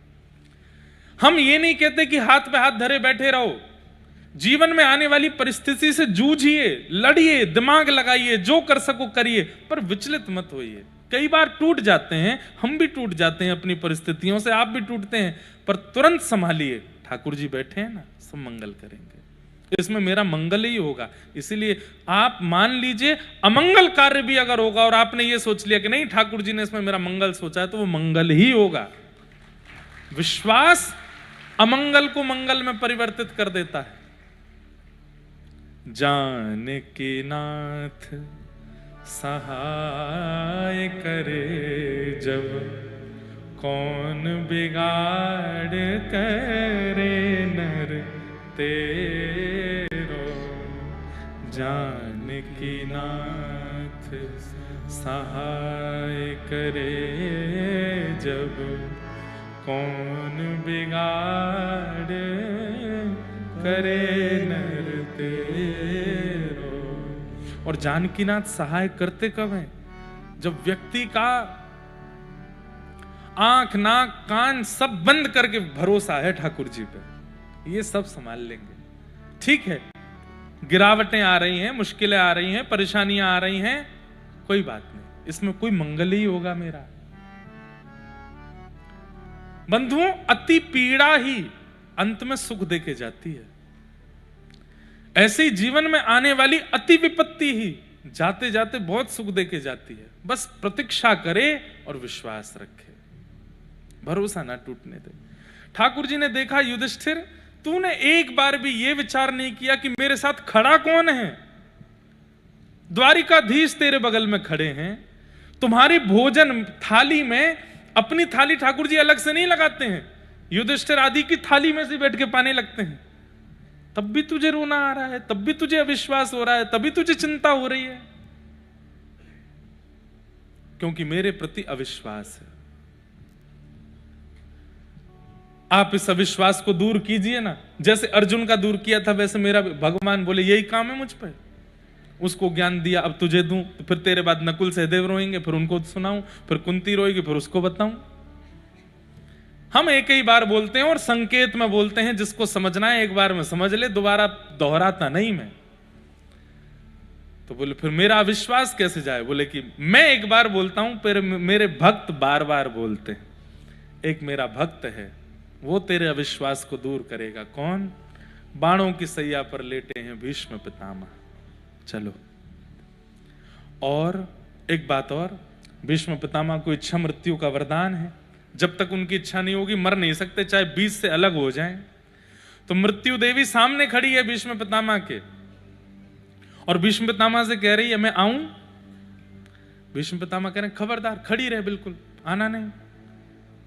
हम ये नहीं कहते कि हाथ पे हाथ धरे बैठे रहो, जीवन में आने वाली परिस्थिति से जूझिए, लड़िए, दिमाग लगाइए, जो कर सको करिए, पर विचलित मत होइए। कई बार टूट जाते हैं, हम भी टूट जाते हैं अपनी परिस्थितियों से, आप भी टूटते हैं, पर तुरंत संभालिए, ठाकुर जी बैठे हैं ना, सब मंगल करेंगे। इसमें मेरा मंगल ही होगा। इसीलिए आप मान लीजिए अमंगल कार्य भी अगर होगा और आपने ये सोच लिया कि नहीं ठाकुर जी ने इसमें मेरा मंगल सोचा है, तो वो मंगल ही होगा। विश्वास अमंगल को मंगल में परिवर्तित कर देता है। जानकी नाथ सहाय करे जब, कौन बिगाड़ करे नर तेरो। जानकी नाथ सहाय करे जब, कौन बिगाड़ करे नर तेरो। और जानकीनाथ सहाय करते कब हैं? जब व्यक्ति का आंख नाक कान सब बंद करके भरोसा है ठाकुर जी पे, ये सब संभाल लेंगे। ठीक है, गिरावटें आ रही हैं, मुश्किलें आ रही हैं, परेशानियां आ रही हैं, कोई बात नहीं, इसमें कोई मंगल ही होगा मेरा। बंधुओं, अति पीड़ा ही अंत में सुख देके जाती है। ऐसे ही जीवन में आने वाली अति विपत्ति ही जाते जाते बहुत सुख देके जाती है। बस प्रतीक्षा करे और विश्वास रखे, भरोसा ना टूटने दे। ठाकुर जी ने देखा, युधिष्ठिर तूने एक बार भी यह विचार नहीं किया कि मेरे साथ खड़ा कौन है। द्वारिकाधीश तेरे बगल में खड़े हैं, तुम्हारी भोजन थाली में अपनी थाली ठाकुर जी अलग से नहीं लगाते हैं, युधिष्ठिर आदि की थाली में से बैठ के पाने लगते हैं। तब भी तुझे रोना आ रहा है, तब भी तुझे अविश्वास हो रहा है, तभी तुझे चिंता हो रही है, क्योंकि मेरे प्रति अविश्वास है। आप इस अविश्वास को दूर कीजिए ना, जैसे अर्जुन का दूर किया था, वैसे मेरा भगवान बोले यही काम है मुझ पे। उसको ज्ञान दिया, अब तुझे दूं, तो फिर तेरे बाद नकुल सहदेव रोएंगे, फिर उनको सुनाऊं, फिर कुंती रोएगी, फिर उसको बताऊं। हम एक ही बार बोलते हैं और संकेत में बोलते हैं, जिसको समझना है एक बार में समझ ले, दोबारा दोहराता नहीं मैं। तो बोले फिर मेरा अविश्वास कैसे जाए? बोले कि मैं एक बार बोलता हूं, फिर मेरे भक्त बार बार बोलते हैं। एक मेरा भक्त है, वो तेरे अविश्वास को दूर करेगा। कौन? बाणों की सैया पर लेटे हैं भीष्म पितामह। चलो, और एक बात और, भीष्म पितामह को इच्छा मृत्यु का वरदान है। जब तक उनकी इच्छा नहीं होगी मर नहीं सकते, चाहे बीच से अलग हो जाएं। तो मृत्यु देवी सामने खड़ी है भीष्म पितामह के, और भीष्म पितामह से कह रही है मैं आऊं। भीष्म पितामह कह रहे हैं खबरदार, खड़ी रहे, बिल्कुल आना नहीं।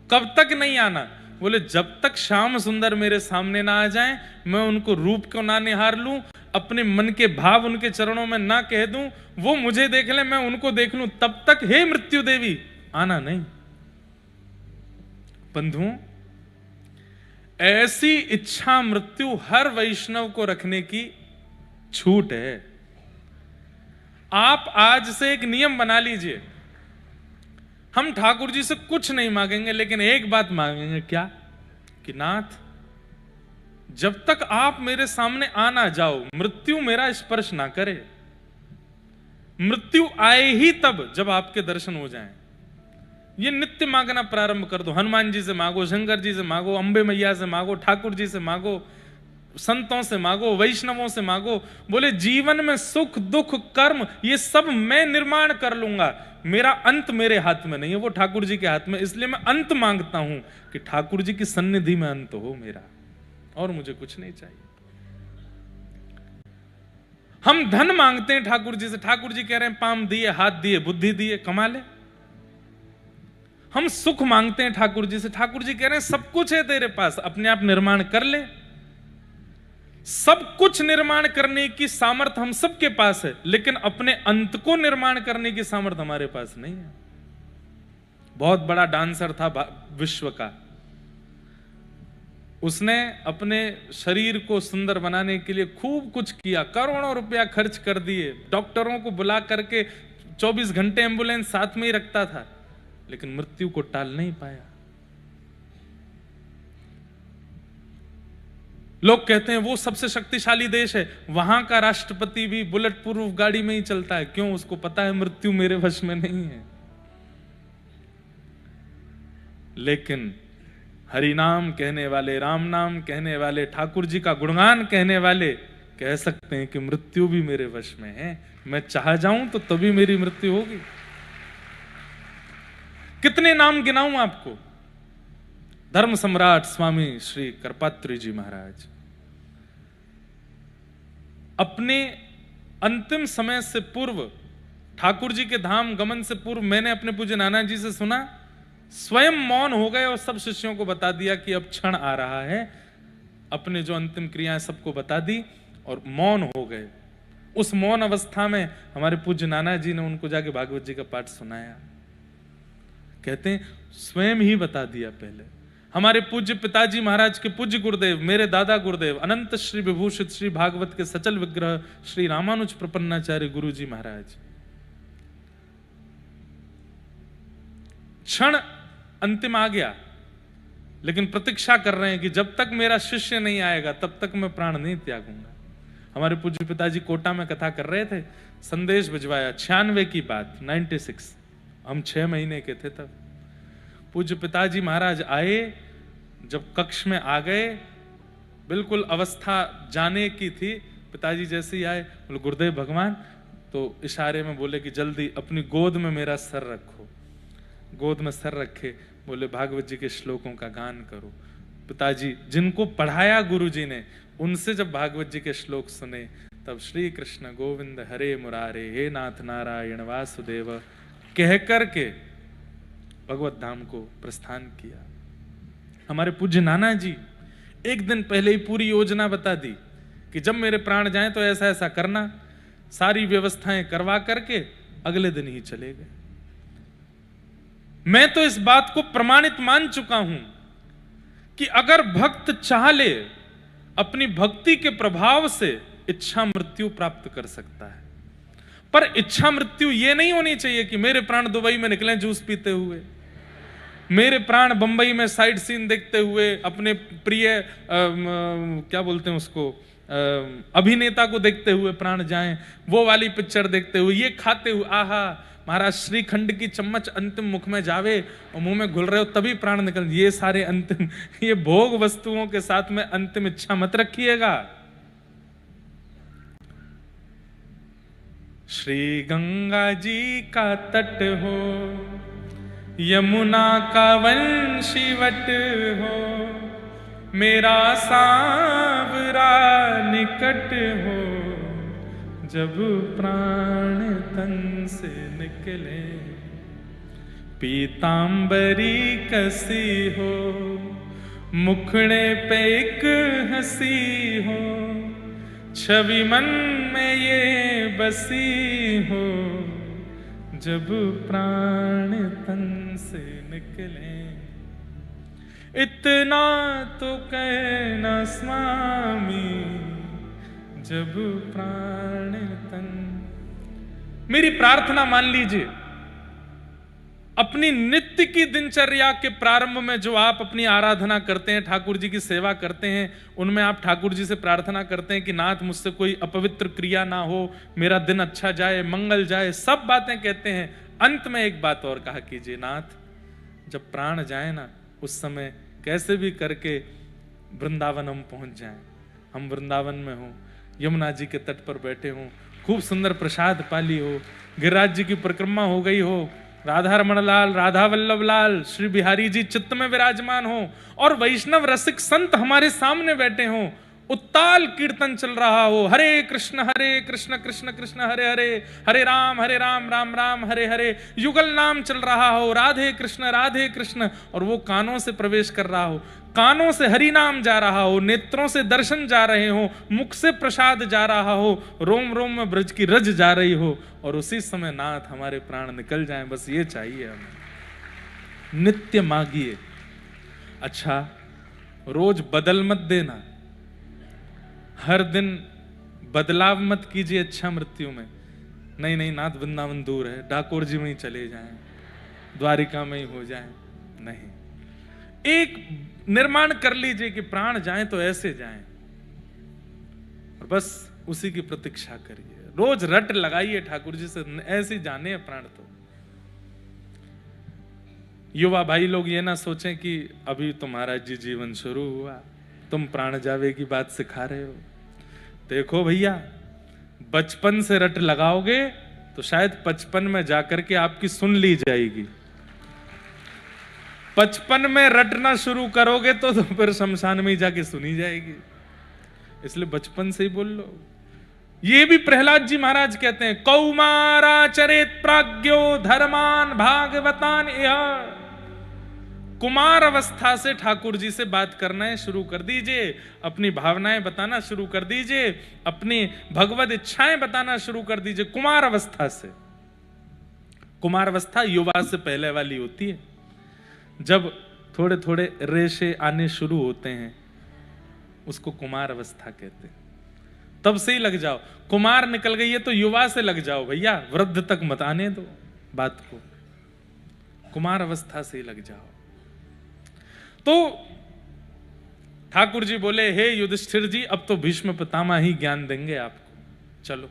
कब तक नहीं आना? बोले जब तक श्याम सुंदर मेरे सामने ना आ जाएं, मैं उनको रूप को ना निहार लूं, अपने मन के भाव उनके चरणों में ना कह दूं, वो मुझे देख ले मैं उनको देख लूं, तब तक हे मृत्यु देवी आना नहीं। बंधुओं, ऐसी इच्छा मृत्यु हर वैष्णव को रखने की छूट है। आप आज से एक नियम बना लीजिए, हम ठाकुर जी से कुछ नहीं मांगेंगे, लेकिन एक बात मांगेंगे, क्या? कि नाथ, जब तक आप मेरे सामने आ ना जाओ, मृत्यु मेरा स्पर्श ना करे। मृत्यु आए ही तब जब आपके दर्शन हो जाएं। ये नित्य मांगना प्रारंभ कर दो। हनुमान जी से मांगो, शंकर जी से मांगो, अंबे मैया से मांगो, ठाकुर जी से मांगो, संतों से मांगो, वैष्णवों से मांगो। बोले जीवन में सुख दुख कर्म ये सब मैं निर्माण कर लूंगा, मेरा अंत मेरे हाथ में नहीं है, वो ठाकुर जी के हाथ में। इसलिए मैं अंत मांगता हूं कि ठाकुर जी की सन्निधि में अंत हो मेरा, और मुझे कुछ नहीं चाहिए। हम धन मांगते हैं ठाकुर जी से, ठाकुर जी कह रहे हैं पाम दिए, हाथ दिए, बुद्धि दिए, कमा ले। हम सुख मांगते हैं ठाकुर जी से, ठाकुर जी कह रहे हैं सब कुछ है तेरे पास, अपने आप निर्माण कर ले। सब कुछ निर्माण करने की सामर्थ्य हम सबके पास है, लेकिन अपने अंत को निर्माण करने की सामर्थ्य हमारे पास नहीं है। बहुत बड़ा डांसर था विश्व का, उसने अपने शरीर को सुंदर बनाने के लिए खूब कुछ किया, करोड़ों रुपया खर्च कर दिए, डॉक्टरों को बुला करके 24 घंटे एम्बुलेंस साथ में ही रखता था, लेकिन मृत्यु को टाल नहीं पाया। लोग कहते हैं वो सबसे शक्तिशाली देश है, वहां का राष्ट्रपति भी बुलेट प्रूफ गाड़ी में ही चलता है। क्यों? उसको पता है मृत्यु मेरे वश में नहीं है। लेकिन हरि नाम कहने वाले, राम नाम कहने वाले, ठाकुर जी का गुणगान कहने वाले कह सकते हैं कि मृत्यु भी मेरे वश में है, मैं चाह जाऊं तो तभी मेरी मृत्यु होगी। कितने नाम गिनाऊं आपको? धर्म सम्राट स्वामी श्री करपात्री जी महाराज अपने अंतिम समय से पूर्व, ठाकुर जी के धाम गमन से पूर्व, मैंने अपने पूज्य नाना जी से सुना, स्वयं मौन हो गए और सब शिष्यों को बता दिया कि अब क्षण आ रहा है। अपने जो अंतिम क्रियाएं सबको बता दी और मौन हो गए। उस मौन अवस्था में हमारे पूज्य नाना जी ने उनको जाके भागवत जी का पाठ सुनाया। कहते हैं स्वयं ही बता दिया पहले। हमारे पूज्य पिताजी महाराज के पूज्य गुरुदेव, मेरे दादा गुरुदेव, अनंत श्री विभूषित श्री भागवत के सचल विग्रह श्री रामानुज प्रपन्नाचार्य गुरु जी महाराज क्षण अंतिम आ गया, लेकिन प्रतीक्षा कर रहे हैं कि जब तक मेरा शिष्य नहीं आएगा तब तक मैं प्राण नहीं त्यागूंगा। हमारे पूज्य पिताजी कोटा में कथा कर रहे थे, संदेश भिजवाया 96 की बात, 96, हम 6 महीने के थे तब। पूज्य पिताजी महाराज आए, जब कक्ष में आ गए, बिल्कुल अवस्था जाने की थी। पिताजी जैसे ही आए बोले गुरुदेव भगवान, तो इशारे में बोले कि जल्दी अपनी गोद में मेरा सर रखो। गोद में सर रखे, बोले भागवत जी के श्लोकों का गान करो। पिताजी जिनको पढ़ाया गुरु जी ने, उनसे जब भागवत जी के श्लोक सुने, तब श्री कृष्ण गोविंद हरे मुरारे, हे नाथ नारायण वासुदेव कह करके भगवत धाम को प्रस्थान किया। हमारे पूज्य नाना जी एक दिन पहले ही पूरी योजना बता दी कि जब मेरे प्राण जाएं तो ऐसा ऐसा करना। सारी व्यवस्थाएं करवा करके अगले दिन ही चले गए। मैं तो इस बात को प्रमाणित मान चुका हूं कि अगर भक्त चाह ले, अपनी भक्ति के प्रभाव से इच्छा मृत्यु प्राप्त कर सकता है। पर इच्छा मृत्यु यह नहीं होनी चाहिए कि मेरे प्राण दुबई में निकले जूस पीते हुए, मेरे प्राण बंबई में साइड सीन देखते हुए, अपने प्रिय क्या बोलते हैं उसको, अभिनेता को देखते हुए प्राण जाएं, वो वाली पिक्चर देखते हुए, ये खाते हुए, आहा महाराज श्रीखंड की चम्मच अंतिम मुख में जावे और मुंह में घुल रहे हो तभी प्राण निकल, ये सारे अंतिम, ये भोग वस्तुओं के साथ में अंतिम इच्छा मत रखिएगा। श्री गंगा जी का तट हो, यमुना का वंशीवट हो, मेरा सांवरा निकट हो, जब प्राण तन से निकले, पीतांबरी कसी हो, मुखड़े पे एक हंसी हो, छवि मन में ये बसी हो, जब प्राण तन से निकले। इतना तो कहना स्वामी, जब प्राण तन। मेरी प्रार्थना मान लीजिए, अपनी नित्य की दिनचर्या के प्रारंभ में जो आप अपनी आराधना करते हैं, ठाकुर जी की सेवा करते हैं, उनमें आप ठाकुर जी से प्रार्थना करते हैं कि नाथ मुझसे कोई अपवित्र क्रिया ना हो, मेरा दिन अच्छा जाए, मंगल जाए, सब बातें कहते हैं। अंत में एक बात और कहा कीजिए, नाथ जब प्राण जाए ना, उस समय कैसे भी करके वृंदावन हम पहुंच जाएं। हम वृंदावन में हो, यमुना जी के तट पर बैठे हों, खूब सुंदर प्रसाद पाली हो, गिरिराज जी की परिक्रमा हो गई हो, राधा रमण लाल, राधा वल्लभ लाल, श्री बिहारी जी चित्त में विराजमान हो, और वैष्णव रसिक संत हमारे सामने बैठे हों, उत्ताल कीर्तन चल रहा हो, हरे कृष्ण कृष्ण कृष्ण हरे हरे, हरे राम राम राम हरे हरे, युगल नाम चल रहा हो, राधे कृष्ण, और वो कानों से प्रवेश कर रहा हो, कानों से हरि नाम जा रहा हो, नेत्रों से दर्शन जा रहे हो, मुख से प्रसाद जा रहा हो, रोम रोम में ब्रज की रज जा रही हो, और उसी समय नाथ हमारे प्राण निकल जाएं, बस ये चाहिए हमें। नित्य मांगिए। अच्छा, रोज बदल मत देना, हर दिन बदलाव मत कीजिए अच्छा मृत्यु में। नहीं नाथ वृंदावन दूर है, डाकोर जी में ही चले जाएं, द्वारिका में ही हो जाएं। नहीं, एक निर्माण कर लीजिए कि प्राण जाएं तो ऐसे जाएं, और बस उसी की प्रतीक्षा करिए। रोज रट लगाइए ठाकुर जी से, ऐसे जाने हैं प्राण। तो युवा भाई लोग ये ना सोचें कि अभी तो महाराज जी जीवन शुरू हुआ, तुम प्राण जावे की बात सिखा रहे हो। देखो भैया, बचपन से रट लगाओगे तो शायद 55 में जाकर के आपकी सुन ली जाएगी। 55 में रटना शुरू करोगे तो फिर शमशान में जाके सुनी जाएगी। इसलिए बचपन से ही बोल लो। ये भी प्रहलाद जी महाराज कहते हैं, कौमाराचरेत प्राज्ञो धर्मान भागवतान यह। कुमार अवस्था से ठाकुर जी से बात करना शुरू कर दीजिए, अपनी भावनाएं बताना शुरू कर दीजिए, अपनी भगवत इच्छाएं बताना शुरू कर दीजिए कुमार अवस्था से। कुमार अवस्था युवा से पहले वाली होती है, जब थोड़े थोड़े रेशे आने शुरू होते हैं उसको कुमार अवस्था कहते हैं। तब से ही लग जाओ। कुमार निकल गई है तो युवा से लग जाओ भैया, वृद्ध तक मत आने दो बात को, कुमार अवस्था से ही लग जाओ। तो ठाकुर जी बोले, हे युधिष्ठिर जी, अब तो भीष्म पितामह ही ज्ञान देंगे आपको, चलो।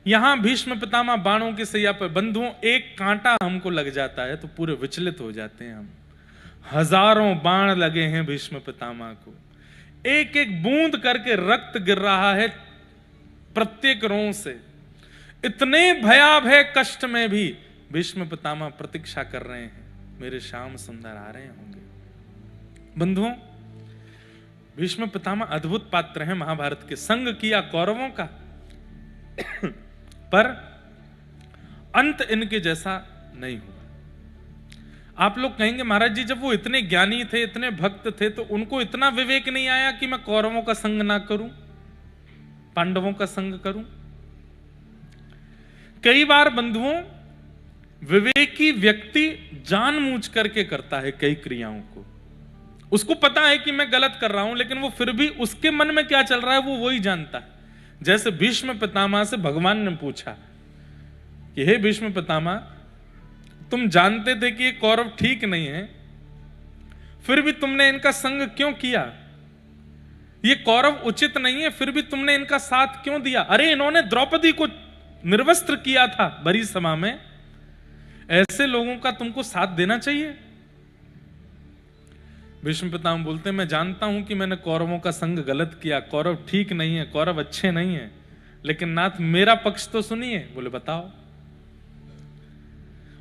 यहां भीष्म पितामह बाणों की सैया पर, बंधुओं एक कांटा हमको लग जाता है तो पूरे विचलित हो जाते हैं हम। हजारों बाण लगे हैं भीष्म पितामह को, एक एक बूंद करके रक्त गिर रहा है प्रत्येक रों से। इतने भयावह कष्ट में भी भीष्म पितामह प्रतीक्षा कर रहे हैं, मेरे श्याम सुंदर आ रहे होंगे। बंधुओं, भीष्म पितामह अद्भुत पात्र हैं महाभारत के। संग किया कौरवों का पर अंत इनके जैसा नहीं हुआ। आप लोग कहेंगे महाराज जी, जब वो इतने ज्ञानी थे, इतने भक्त थे, तो उनको इतना विवेक नहीं आया कि मैं कौरवों का संग ना करूं, पांडवों का संग करूं? कई बार बंधुओं, विवेकी व्यक्ति जानबूझ करके करता है कई क्रियाओं को। उसको पता है कि मैं गलत कर रहा हूं, लेकिन वो फिर भी उसके मन में क्या चल रहा है वो वही जानता है। जैसे भीष्म पितामह से भगवान ने पूछा कि हे भीष्म पितामह, तुम जानते थे कि ये कौरव ठीक नहीं है, फिर भी तुमने इनका संग क्यों किया? ये कौरव उचित नहीं है, फिर भी तुमने इनका साथ क्यों दिया? अरे इन्होंने द्रौपदी को निर्वस्त्र किया था बड़ी सभा में, ऐसे लोगों का तुमको साथ देना चाहिए। भीष्म पितामह बोलते हैं, मैं जानता हूं कि मैंने कौरवों का संग गलत किया, कौरव ठीक नहीं है, कौरव अच्छे नहीं है, लेकिन नाथ मेरा पक्ष तो सुनिए। बोले बताओ।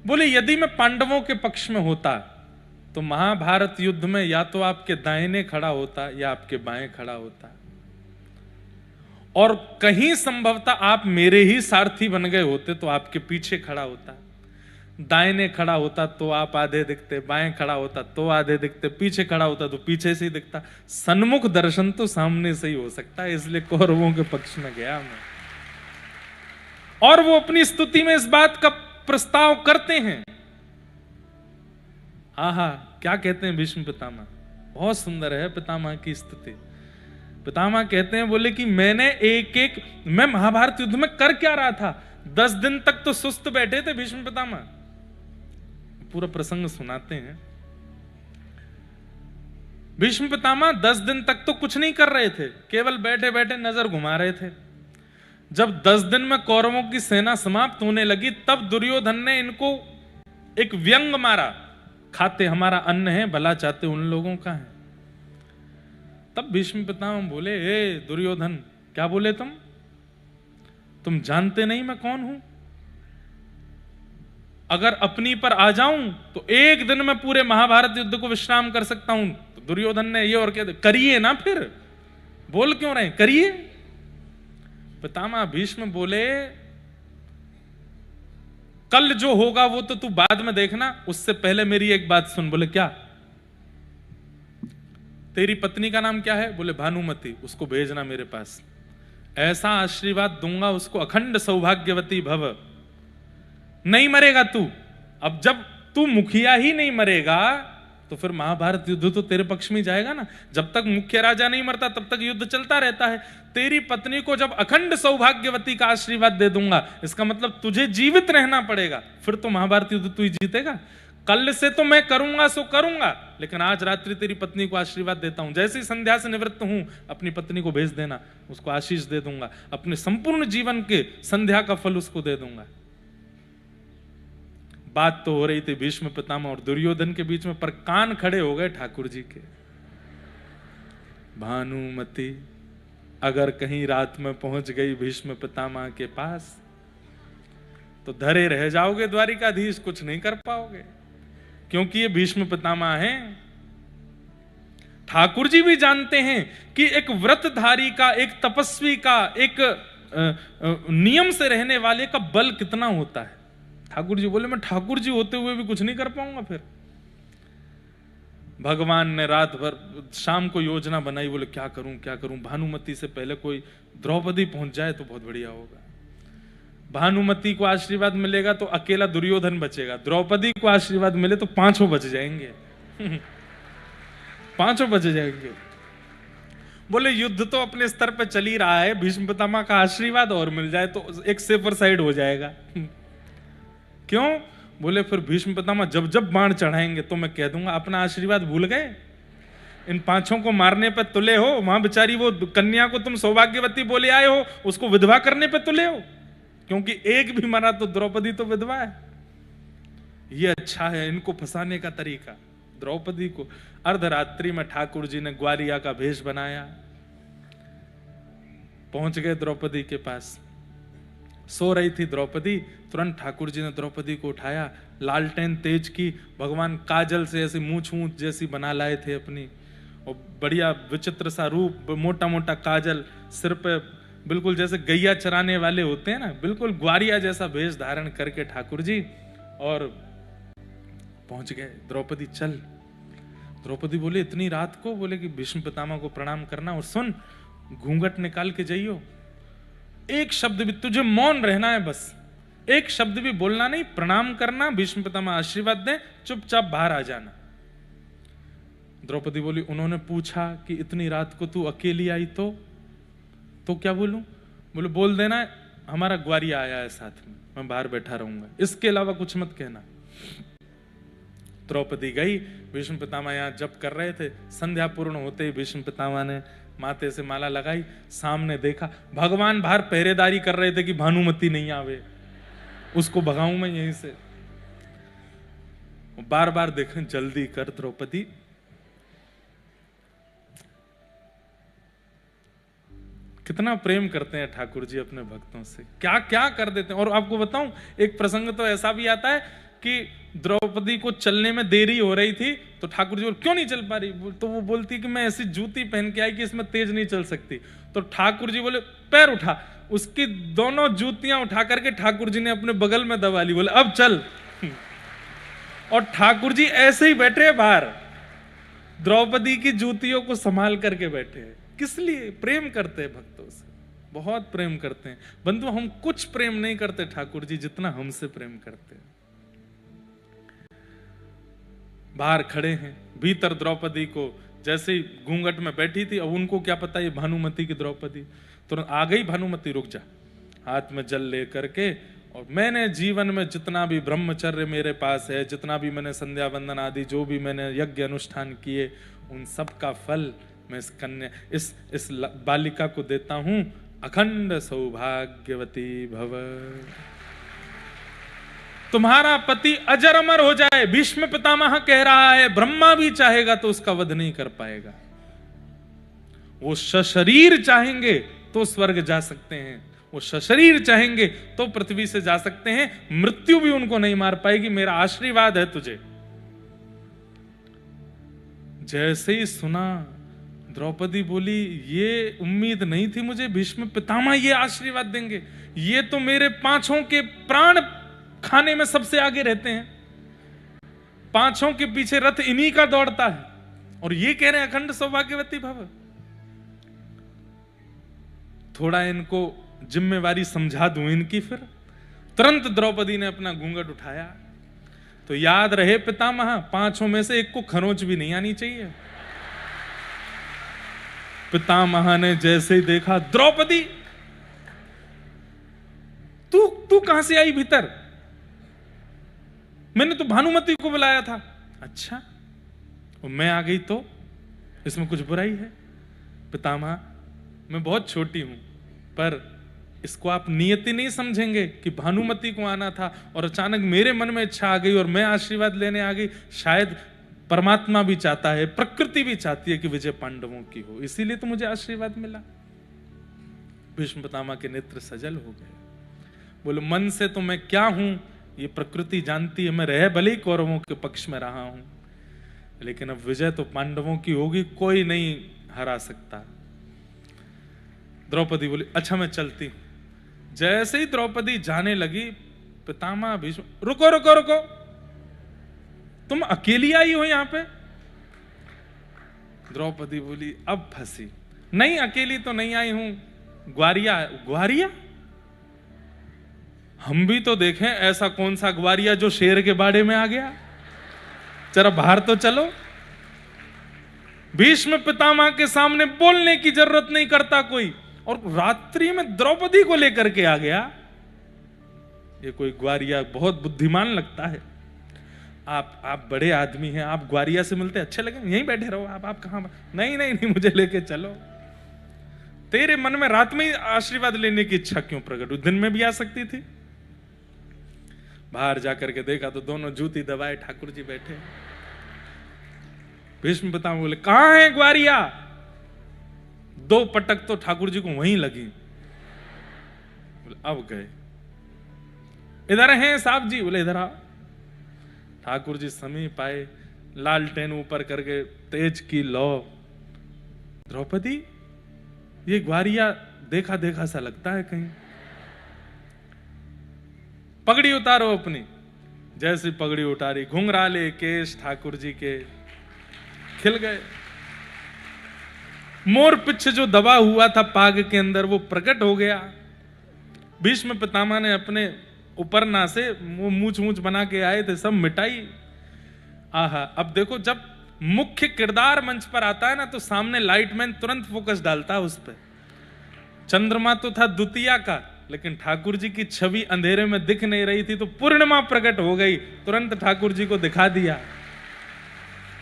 बोले यदि मैं पांडवों के पक्ष में होता तो महाभारत युद्ध में या तो आपके दाहिने खड़ा होता या आपके बाएं खड़ा होता, और कहीं संभवतः आप मेरे ही सारथी बन गए होते तो आपके पीछे खड़ा होता। दाहिने खड़ा होता तो आप आधे दिखते, बाएं खड़ा होता तो आधे दिखते, पीछे खड़ा होता तो पीछे से ही दिखता। सन्मुख दर्शन तो सामने से ही हो सकता है, इसलिए कौरवों के पक्ष में गया मैं। और वो अपनी स्तुति में इस बात का प्रस्ताव करते हैं। हा क्या कहते हैं भीष्म पितामह? बहुत सुंदर है पितामह की स्तुति। पितामह कहते हैं, बोले कि मैं महाभारत युद्ध में कर क्या रहा था? 10 दिन तक तो सुस्त बैठे थे भीष्म पितामह। पूरा प्रसंग सुनाते हैं। भीष्म पितामह 10 दिन तक तो कुछ नहीं कर रहे थे, केवल बैठे बैठे नजर घुमा रहे थे। जब 10 दिन में कौरवों की सेना समाप्त होने लगी, तब दुर्योधन ने इनको एक व्यंग मारा, खाते हमारा अन्न है, भला चाहते उन लोगों का है। तब भीष्म पितामह बोले, ए दुर्योधन, क्या बोले तुम जानते नहीं मैं कौन हूं? अगर अपनी पर आ जाऊं तो एक दिन में पूरे महाभारत युद्ध को विश्राम कर सकता हूं। तो दुर्योधन ने ये और कह, करिए ना, फिर बोल क्यों रहे, करिए। पितामह भीष्म बोले, कल जो होगा वो तो तू बाद में देखना, उससे पहले मेरी एक बात सुन। बोले क्या? तेरी पत्नी का नाम क्या है? बोले भानुमति, उसको भेजना मेरे पास, ऐसा आशीर्वाद दूंगा उसको, अखंड सौभाग्यवती भव। नहीं मरेगा तू। अब जब तू मुखिया ही नहीं मरेगा तो फिर महाभारत युद्ध तो तेरे पक्ष में जाएगा ना। जब तक मुख्य राजा नहीं मरता तब तक युद्ध चलता रहता है। तेरी पत्नी को जब अखंड सौभाग्यवती का आशीर्वाद दे दूंगा, इसका मतलब तुझे जीवित रहना पड़ेगा, फिर तो महाभारत युद्ध तू ही जीतेगा। कल से तो मैं करूंगा सो करूंगा, लेकिन आज रात्रि तेरी पत्नी को आशीर्वाद देता हूं। जैसे ही संध्या से निवृत्त हूं, अपनी पत्नी को भेज देना, उसको आशीष दे दूंगा, अपने संपूर्ण जीवन के संध्या का फल उसको दे दूंगा। बात तो हो रही थी भीष्म पितामह और दुर्योधन के बीच में, पर कान खड़े हो गए ठाकुर जी के। भानुमति अगर कहीं रात में पहुंच गई भीष्म पितामह के पास तो धरे रह जाओगे द्वारिकाधीश, कुछ नहीं कर पाओगे, क्योंकि ये भीष्म पितामह हैं। ठाकुर जी भी जानते हैं कि एक व्रतधारी का, एक तपस्वी का, एक नियम से रहने वाले का बल कितना होता है। ठाकुर जी बोले मैं ठाकुर जी होते हुए भी कुछ नहीं कर पाऊंगा। फिर भगवान ने रात भर, शाम को योजना बनाई, बोले क्या करूं क्या करूं, भानुमति से पहले कोई द्रौपदी पहुंच जाए तो बहुत बढ़िया होगा। भानुमति को आशीर्वाद मिलेगा तो अकेला दुर्योधन बचेगा, द्रौपदी को आशीर्वाद मिले तो पांचों बच जाएंगे। पांचों बच जाएंगे। बोले युद्ध तो अपने स्तर पे चल ही रहा है, भीष्म पितामह का आशीर्वाद और मिल जाए तो एक सेफर साइड हो जाएगा। क्यों? बोले फिर भीष्म पितामह जब जब बाण चढ़ाएंगे तो मैं कह दूंगा अपना आशीर्वाद भूल गए, इन पांचों को मारने पे तुले हो, वहां बेचारी वो कन्या को तुम सौभाग्यवती बोले आए हो, उसको विधवा करने पे तुले हो, क्योंकि एक भी मरा तो द्रौपदी तो विधवा है। ये अच्छा है इनको फंसाने का तरीका। द्रौपदी को अर्धरात्रि में ठाकुर जी ने ग्वालिया का भेष बनाया, पहुंच गए द्रौपदी के पास। सो रही थी द्रौपदी, तुरंत ठाकुर जी ने द्रौपदी को उठाया, लालटेन तेज की, भगवान काजल से ऐसी मूंछ ऊंच जैसी बना लाए थे अपनी, और बढ़िया विचित्र सा रूप, मोटा मोटा काजल सिर पे, बिल्कुल जैसे गैया चराने वाले होते हैं ना, बिल्कुल ग्वारिया जैसा भेष धारण करके ठाकुर जी, और पहुंच गए। द्रौपदी चल। द्रौपदी बोले इतनी रात को? बोले कि भीष्म पितामह को प्रणाम करना, और सुन घूंघट निकाल के जाइयो, एक शब्द भी, तुझे मौन रहना है, बस एक शब्द भी बोलना नहीं, प्रणाम करना, भीष्म पितामह आशीर्वाद दें, चुपचाप बाहर आ जाना। द्रौपदी बोली उन्होंने पूछा कि इतनी रात को तू अकेली आई तो क्या बोलूं? बोले बोल देना हमारा ग्वारिया आया है साथ में, मैं बाहर बैठा रहूंगा, इसके अलावा कुछ मत कहना। द्रौपदी गई, भीष्म पितामह यहाँ जप कर रहे थे, संध्या पूर्ण होते ही भीष्म पितामह ने माथे से माला लगाई, सामने देखा भगवान बाहर पहरेदारी कर रहे थे कि भानुमति नहीं आवे, उसको भगाऊं मैं यहीं से। बार बार देखें, जल्दी कर द्रौपदी। कितना प्रेम करते हैं ठाकुर जी अपने भक्तों से, क्या क्या कर देते हैं। और आपको बताऊं, एक प्रसंग तो ऐसा भी आता है कि द्रौपदी को चलने में देरी हो रही थी, तो ठाकुर जी बोले क्यों नहीं चल पा रही? तो वो बोलती कि मैं ऐसी जूती पहन के आई कि इसमें तेज नहीं चल सकती। तो ठाकुर जी बोले पैर उठा, उसकी दोनों जूतियां उठा करके ठाकुर जी ने अपने बगल में दबा ली, बोले अब चल। और ठाकुर जी ऐसे ही बैठे हैं बाहर, द्रौपदी की जूतियों को संभाल करके बैठे हैं। किस लिए? प्रेम करते हैं भक्तों से, बहुत प्रेम करते हैं। बंधु हम कुछ प्रेम नहीं करते ठाकुर जी जितना हमसे प्रेम करते हैं। बाहर खड़े हैं, भीतर द्रौपदी को जैसे ही घूंघट में बैठी थी, अब उनको क्या पता ये भानुमति की द्रौपदी, तुरंत आ गई भानुमति, रुक जा, हाथ में जल ले करके, और मैंने जीवन में जितना भी ब्रह्मचर्य मेरे पास है, जितना भी मैंने संध्या वंदन आदि जो भी मैंने यज्ञ अनुष्ठान किए, उन सब का फल मैं इस कन्या, इस बालिका को देता हूं। अखंड सौभाग्यवती भव, तुम्हारा पति अजर अमर हो जाए। भीष्म पितामह कह रहा है ब्रह्मा भी चाहेगा तो उसका वध नहीं कर पाएगा, वो सशरीर चाहेंगे तो स्वर्ग जा सकते हैं, वो सशरीर चाहेंगे तो पृथ्वी से जा सकते हैं, मृत्यु भी उनको नहीं मार पाएगी, मेरा आशीर्वाद है तुझे। जैसे ही सुना, द्रौपदी बोली ये उम्मीद नहीं थी मुझे, भीष्म पितामह ये आशीर्वाद देंगे, ये तो मेरे पांचों के प्राण खाने में सबसे आगे रहते हैं, पांचों के पीछे रथ इन्हीं का दौड़ता है, और ये कह रहे हैं अखंड सौभाग्यवती भव। थोड़ा इनको जिम्मेवारी समझा दूं इनकी। फिर तुरंत द्रौपदी ने अपना घूंघट उठाया, तो याद रहे पितामह, पांचों में से एक को खरोंच भी नहीं आनी चाहिए। पितामह ने जैसे ही देखा, द्रौपदी तू कहां से आई भीतर? मैंने तो भानुमति को बुलाया था। अच्छा, और मैं आ गई तो इसमें कुछ बुराई है? पितामह मैं बहुत छोटी हूं, पर इसको आप नियति नहीं समझेंगे कि भानुमति को आना था और अचानक मेरे मन में इच्छा आ गई और मैं आशीर्वाद लेने आ गई। शायद परमात्मा भी चाहता है, प्रकृति भी चाहती है कि विजय पांडवों की हो, इसीलिए तो मुझे आशीर्वाद मिला। भीष्म पितामह के नेत्र सजल हो गए। बोले मन से तो मैं क्या हूं ये प्रकृति जानती है, मैं रह भले ही कौरवों के पक्ष में रहा हूं, लेकिन अब विजय तो पांडवों की होगी, कोई नहीं हरा सकता। द्रौपदी बोली अच्छा मैं चलती हूं। जैसे ही द्रौपदी जाने लगी, पितामह भीष्म रुको रुको रुको, तुम अकेली आई हो यहां पे? द्रौपदी बोली अब फंसी। नहीं अकेली तो नहीं आई हूं, ग्वारिया। ग्वारिया? हम भी तो देखें ऐसा कौन सा ग्वारिया जो शेर के बाड़े में आ गया, जरा बाहर तो चलो। भीष्म पितामह के सामने बोलने की जरूरत नहीं करता कोई, और रात्रि में द्रौपदी को लेकर के आ गया। ये कोई ग्वारिया बहुत बुद्धिमान लगता है। आप बड़े आदमी हैं, आप ग्वारिया से मिलते अच्छे लगे, यहीं बैठे रहो। आप कहां? नहीं नहीं नहीं, मुझे लेके चलो। तेरे मन में रात में ही आशीर्वाद लेने की इच्छा क्यों प्रकट हुई? दिन में भी आ सकती थी। बाहर जाकर के देखा तो दोनों जूती दबाए ठाकुर जी बैठे। भीष्म पितामह बोले कहां है ग्वारिया? 2 पटक तो ठाकुर जी को वहीं लगी। बोले अब गए। इधर हैं साहब जी? बोले इधर आ। ठाकुर जी समीप आए, लालटेन ऊपर करके तेज की लौ। द्रौपदी ये ग्वारिया देखा देखा सा लगता है कहीं। पगड़ी उतारो अपनी। जैसी पगड़ी उतारी, घुंघराले केश ठाकुर जी के खिल गए। मोर पिछ जो दबा हुआ था पाग के अंदर वो प्रकट हो गया। भीष्म पितामह ने अपने उपरना से वो मूछ मूछ बना के आए थे, सब मिटाई। आहा, अब देखो जब मुख्य किरदार मंच पर आता है ना तो सामने लाइटमैन तुरंत फोकस डालता है उस पर। चंद्रमा तो था द्वितीया का, लेकिन ठाकुर जी की छवि अंधेरे में दिख नहीं रही थी, तो पूर्णिमा प्रकट हो गई, तुरंत ठाकुर जी को दिखा दिया।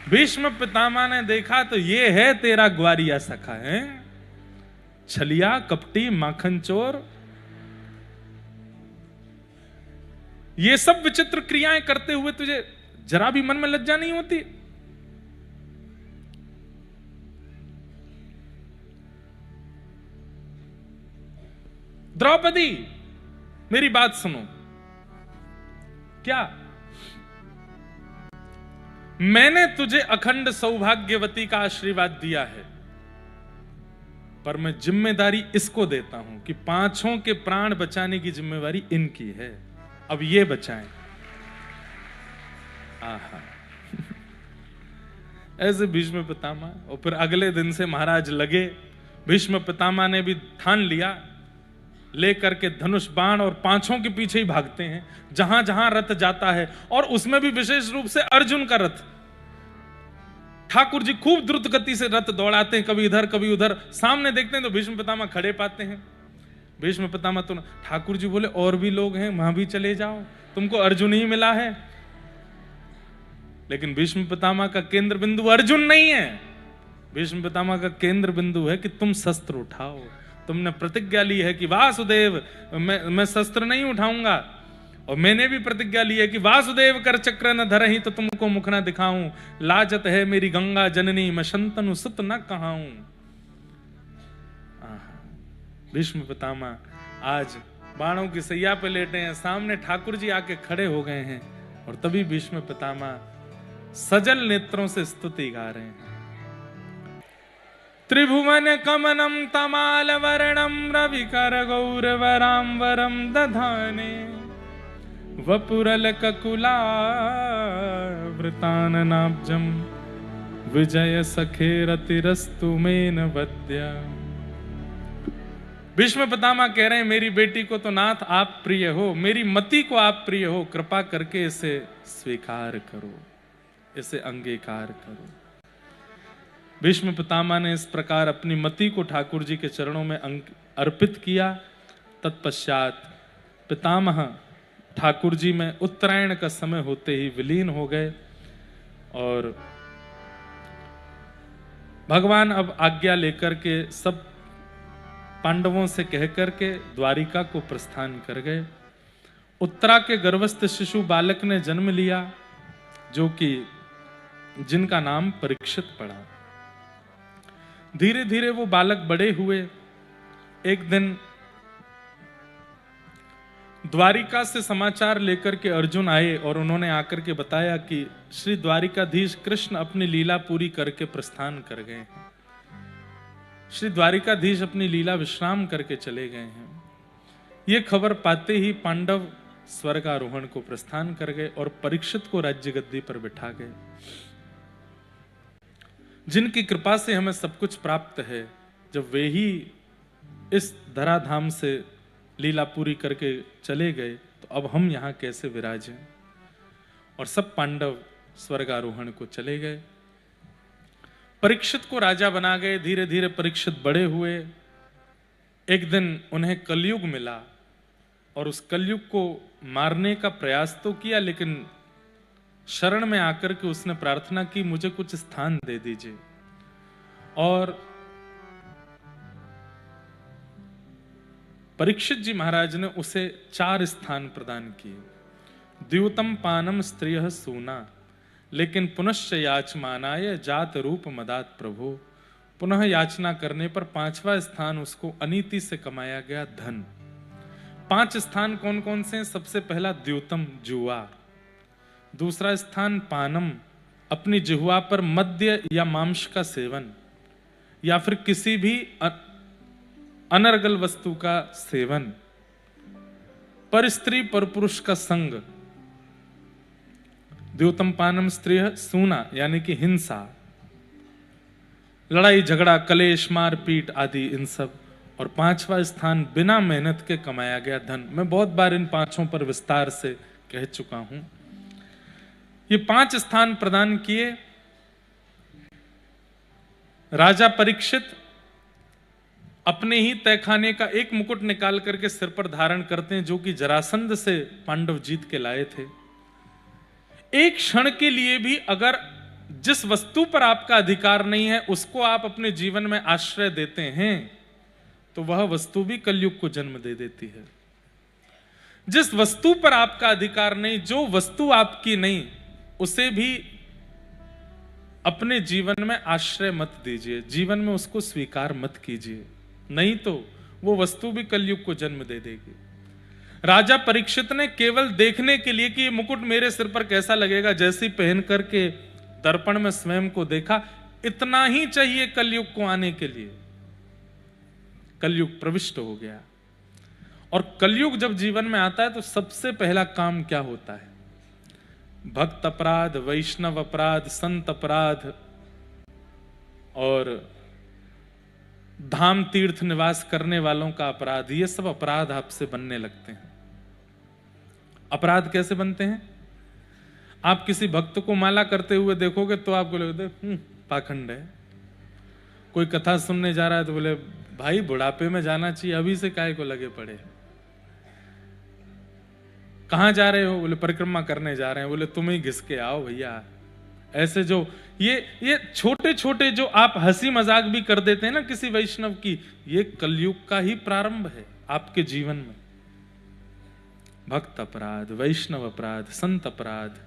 भीष्म पितामह ने देखा तो ये है तेरा ग्वारिया सखा है, छलिया कपटी माखन चोर। ये सब विचित्र क्रियाएं करते हुए तुझे जरा भी मन में लज्जा नहीं होती? द्रौपदी मेरी बात सुनो। क्या मैंने तुझे अखंड सौभाग्यवती का आशीर्वाद दिया है, पर मैं जिम्मेदारी इसको देता हूं कि 5 के प्राण बचाने की जिम्मेवारी इनकी है। अब ये बचाएं। आहा ऐसे भीष्म पितामह। और फिर अगले दिन से महाराज लगे। भीष्म पितामह ने भी ठान लिया, लेकर के धनुष बाण और 5 के पीछे ही भागते हैं जहां जहां रथ जाता है, और उसमें भी विशेष रूप से अर्जुन का रथ। ठाकुर जी खूब द्रुत गति से रथ दौड़ाते हैं, कभी इधर कभी उधर। सामने देखते हैं तो भीष्म पितामह खड़े पाते हैं। भीष्म पितामह तो ठाकुर जी बोले और भी लोग हैं, वहां भी चले जाओ, तुमको अर्जुन ही मिला है। लेकिन भीष्म पितामह का केंद्र बिंदु अर्जुन नहीं है। भीष्म पितामह का केंद्र बिंदु है कि तुम शस्त्र उठाओ। तुमने प्रतिज्ञा ली है कि वासुदेव मैं शस्त्र नहीं उठाऊंगा, और मैंने भी प्रतिज्ञा ली है कि वासुदेव कर चक्र न धरहि तो तुमको मुख न दिखाऊं। लाजत है मेरी गंगा जननी, मैं शंतनु सुत न कहाऊं। भीष्म पितामह आज बाणों की सैया पे लेटे हैं, सामने ठाकुर जी आके खड़े हो गए हैं, और तभी भीष्म पितामह सजल नेत्रों से स्तुति गा रहे हैं। त्रिभुवन कमनम तमाल वर्णम रविकर गौरवरांबरम दधाने, वपुरल ककुला वृताननाब्जम विजय सखे रतिरस्तु मेन वद्या। भीष्म पितामह कह रहे हैं मेरी बेटी को तो नाथ आप प्रिय हो, मेरी मति को आप प्रिय हो, कृपा करके इसे स्वीकार करो, इसे अंगीकार करो। भीष्म पितामह ने इस प्रकार अपनी मति को ठाकुर जी के चरणों में अर्पित किया। तत्पश्चात पितामह ठाकुर जी में उत्तरायण का समय होते ही विलीन हो गए, और भगवान अब आज्ञा लेकर के सब पांडवों से कहकर के द्वारिका को प्रस्थान कर गए। उत्तरा के गर्भस्थ शिशु बालक ने जन्म लिया, जो कि जिनका नाम परीक्षित पड़ा। धीरे धीरे वो बालक बड़े हुए, एक दिन द्वारिका से समाचार लेकर के अर्जुन आए और उन्होंने आकर के बताया कि श्री द्वारिकाधीश कृष्ण अपनी लीला पूरी करके प्रस्थान कर गए हैं। श्री द्वारिकाधीश अपनी लीला विश्राम करके चले गए हैं। यह खबर पाते ही पांडव स्वर्गारोहण को प्रस्थान कर गए और परीक्षित को राज्य गद्दी पर बिठा गए। जिनकी कृपा से हमें सब कुछ प्राप्त है, जब वे ही इस धराधाम से लीला पूरी करके चले गए तो अब हम यहां कैसे विराजें। और सब पांडव स्वर्गारोहण को चले गए। परीक्षित को राजा बना गए। धीरे धीरे परीक्षित बड़े हुए। एक दिन उन्हें कलयुग मिला और उस कलयुग को मारने का प्रयास तो किया, लेकिन शरण में आकर के उसने प्रार्थना की, मुझे कुछ स्थान दे दीजिए। और परीक्षित जी महाराज ने उसे 4 स्थान प्रदान किए। द्यूतम पानम स्त्रियः सूना, लेकिन पुनश्च याचमानाय जात रूप मदात प्रभो। पुनः याचना करने पर 5वां स्थान उसको अनीति से कमाया गया धन। 5 स्थान कौन कौन से हैं? सबसे पहला द्यूतम, जुआ। दूसरा स्थान पानम, अपनी जिह्वा पर मद्य या मांस का सेवन या फिर किसी भी अनर्गल वस्तु का सेवन। पर स्त्री पर पुरुष का संग। द्यूतम पानम स्त्रियः सूना यानी कि हिंसा, लड़ाई झगड़ा, कलेश, मारपीट आदि इन सब। और 5वां स्थान बिना मेहनत के कमाया गया धन। मैं बहुत बार इन 5 पर विस्तार से कह चुका हूं। ये 5 स्थान प्रदान किए। राजा परीक्षित अपने ही तहखाने का एक मुकुट निकाल करके सिर पर धारण करते हैं, जो कि जरासंध से पांडव जीत के लाए थे। एक क्षण के लिए भी अगर जिस वस्तु पर आपका अधिकार नहीं है उसको आप अपने जीवन में आश्रय देते हैं तो वह वस्तु भी कलयुग को जन्म दे देती है। जिस वस्तु पर आपका अधिकार नहीं, जो वस्तु आपकी नहीं, उसे भी अपने जीवन में आश्रय मत दीजिए, जीवन में उसको स्वीकार मत कीजिए, नहीं तो वो वस्तु भी कलयुग को जन्म दे देगी। राजा परीक्षित ने केवल देखने के लिए कि ये मुकुट मेरे सिर पर कैसा लगेगा, जैसे पहन करके दर्पण में स्वयं को देखा, इतना ही चाहिए कलयुग को आने के लिए। कलयुग प्रविष्ट हो गया। और कलयुग जब जीवन में आता है तो सबसे पहला काम क्या होता है? भक्त अपराध, वैष्णव अपराध, संत अपराध और धाम तीर्थ निवास करने वालों का अपराध, ये सब अपराध आपसे बनने लगते हैं। अपराध कैसे बनते हैं? आप किसी भक्त को माला करते हुए देखोगे तो आपको लगेगा पाखंड है। कोई कथा सुनने जा रहा है तो बोले भाई बुढ़ापे में जाना चाहिए, अभी से काहे को लगे पड़े। कहां जा रहे हो? बोले परिक्रमा करने जा रहे हैं। बोले तुम ही घिस के आओ भैया। ऐसे जो ये छोटे छोटे जो आप हंसी मजाक भी कर देते हैं ना किसी वैष्णव की, ये कलयुग का ही प्रारंभ है आपके जीवन में। भक्त अपराध, वैष्णव अपराध, संत अपराध,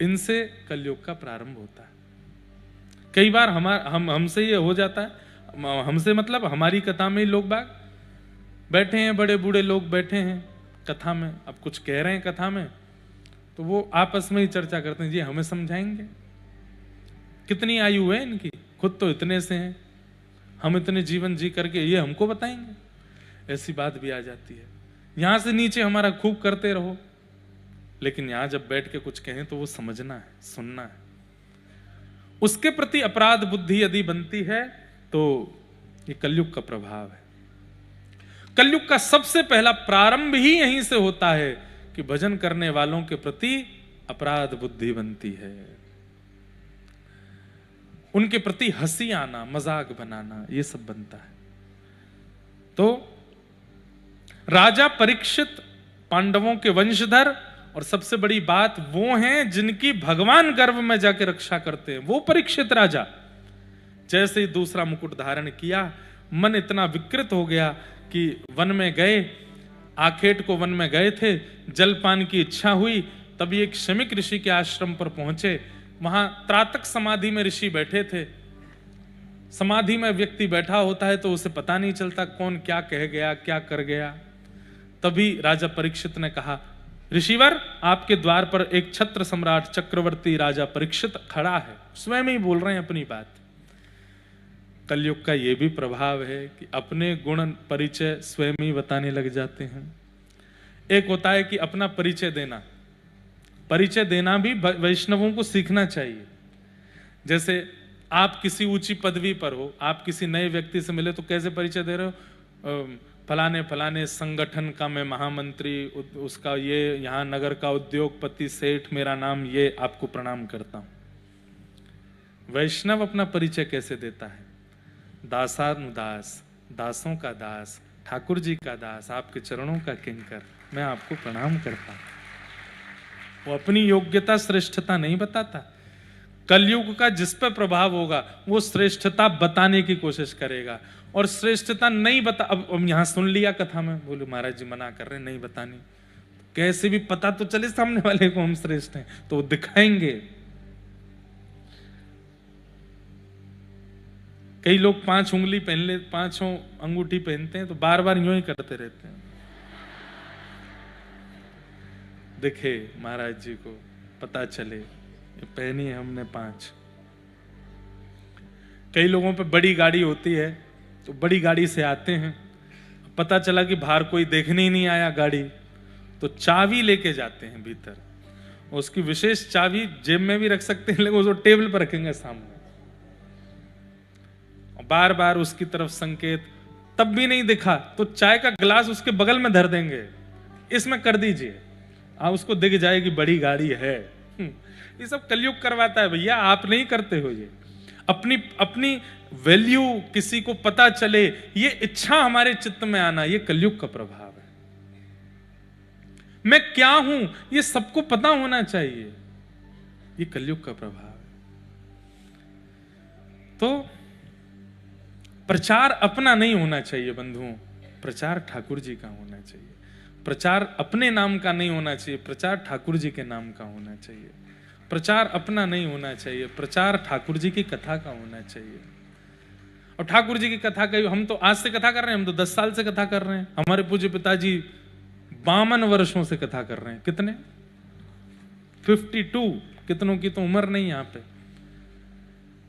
इनसे कलयुग का प्रारंभ होता है। कई बार हमसे ये हो जाता है, हमसे मतलब हमारी कथा में ही लोग बाग बैठे हैं, बड़े बूढ़े लोग बैठे हैं कथा में, अब कुछ कह रहे हैं कथा में तो वो आपस में ही चर्चा करते हैं, जी हमें समझाएंगे, कितनी आयु है इनकी, खुद तो इतने से हैं, हम इतने जीवन जी करके ये हमको बताएंगे। ऐसी बात भी आ जाती है। यहां से नीचे हमारा खूब करते रहो, लेकिन यहां जब बैठ के कुछ कहें तो वो समझना है, सुनना है। उसके प्रति अपराध बुद्धि यदि बनती है तो ये कलयुग का प्रभाव है। कलयुग का सबसे पहला प्रारंभ ही यहीं से होता है कि भजन करने वालों के प्रति अपराध बुद्धि बनती है, उनके प्रति हंसी आना, मजाक बनाना, ये सब बनता है। तो राजा परीक्षित पांडवों के वंशधर, और सबसे बड़ी बात वो हैं जिनकी भगवान गर्भ में जाके रक्षा करते हैं, वो परीक्षित राजा। जैसे ही दूसरा मुकुट धारण किया, मन इतना विकृत हो गया कि वन में गए, आखेट को वन में गए थे, जलपान की इच्छा हुई, तभी एक शमिक ऋषि के आश्रम पर पहुंचे। वहां त्रातक समाधि में ऋषि बैठे थे। समाधि में व्यक्ति बैठा होता है तो उसे पता नहीं चलता कौन क्या कह गया, क्या कर गया। तभी राजा परीक्षित ने कहा, ऋषिवर, आपके द्वार पर एक छत्र सम्राट चक्रवर्ती राजा परीक्षित खड़ा है। स्वयं ही बोल रहे हैं अपनी बात। कलयुग का यह भी प्रभाव है कि अपने गुण परिचय स्वयं ही बताने लग जाते हैं। एक होता है कि अपना परिचय देना भी वैष्णवों को सीखना चाहिए। जैसे आप किसी ऊंची पदवी पर हो, आप किसी नए व्यक्ति से मिले तो कैसे परिचय दे रहे हो? फलाने फलाने संगठन का मैं महामंत्री, उसका ये यहाँ नगर का उद्योगपति सेठ, मेरा नाम ये, आपको प्रणाम करता हूं। वैष्णव अपना परिचय कैसे देता है? दासानुदास, दासों का दास, ठाकुर जी का दास, आपके चरणों का किंकर, मैं आपको प्रणाम करता हूं। वो अपनी योग्यता श्रेष्ठता नहीं बताता। कलयुग का जिस पर प्रभाव होगा वो श्रेष्ठता बताने की कोशिश करेगा, और श्रेष्ठता नहीं बता। अब यहां सुन लिया कथा में, बोले महाराज जी मना कर रहे हैं नहीं बतानी, कैसे भी पता तो चले सामने वाले को हम श्रेष्ठ हैं, तो दिखाएंगे। कई लोग 5 उंगली पहन ले, 5 अंगूठी पहनते हैं तो बार बार यूं ही करते रहते हैं। दिखे महाराज जी को, पता चले ये पहनी है हमने 5। कई लोगों पे बड़ी गाड़ी होती है तो बड़ी गाड़ी से आते हैं, पता चला कि बाहर कोई देखने ही नहीं आया गाड़ी, तो चाबी लेके जाते हैं भीतर। उसकी विशेष चाबी जेब में भी रख सकते हैं, लेकिन उसको टेबल पर रखेंगे सामने, बार बार उसकी तरफ संकेत, तब भी नहीं दिखा तो चाय का गिलास उसके बगल में धर देंगे, इसमें कर दीजिए, आप उसको दिख जाएगी बड़ी गाड़ी है। ये सब कलयुग करवाता है भैया, आप नहीं करते हो ये। अपनी वैल्यू किसी को पता चले, ये इच्छा हमारे चित्त में आना, ये कलयुग का प्रभाव है। मैं क्या हूं ये सबको पता होना चाहिए, ये कलयुग का प्रभाव है। तो प्रचार अपना नहीं होना चाहिए बंधुओं, प्रचार ठाकुर जी का होना चाहिए। प्रचार अपने नाम का नहीं होना चाहिए, प्रचार ठाकुर जी के नाम का होना चाहिए। प्रचार अपना नहीं होना चाहिए, प्रचार ठाकुर जी की कथा का होना चाहिए। और ठाकुर जी की कथा का हम तो आज से कथा कर रहे हैं, हम तो 10 साल से कथा कर रहे हैं। हमारे पूज्य पिताजी 52 वर्षों से कथा कर रहे हैं। कितने? 52। कितनों की तो उम्र नहीं यहाँ पे।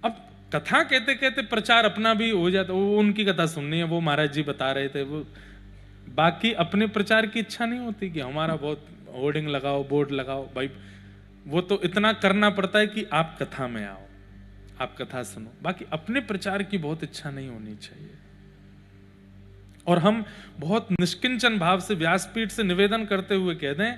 अब कथा कहते कहते प्रचार अपना भी हो जाता। वो उनकी कथा सुननी है, वो महाराज जी बता रहे थे, वो बाकी अपने प्रचार की इच्छा नहीं होती कि हमारा बहुत होर्डिंग लगाओ, बोर्ड लगाओ। भाई वो तो इतना करना पड़ता है कि आप कथा में आओ, आप कथा सुनो, बाकी अपने प्रचार की बहुत इच्छा नहीं होनी चाहिए। और हम बहुत निष्किंचन भाव से व्यासपीठ से निवेदन करते हुए कह दें,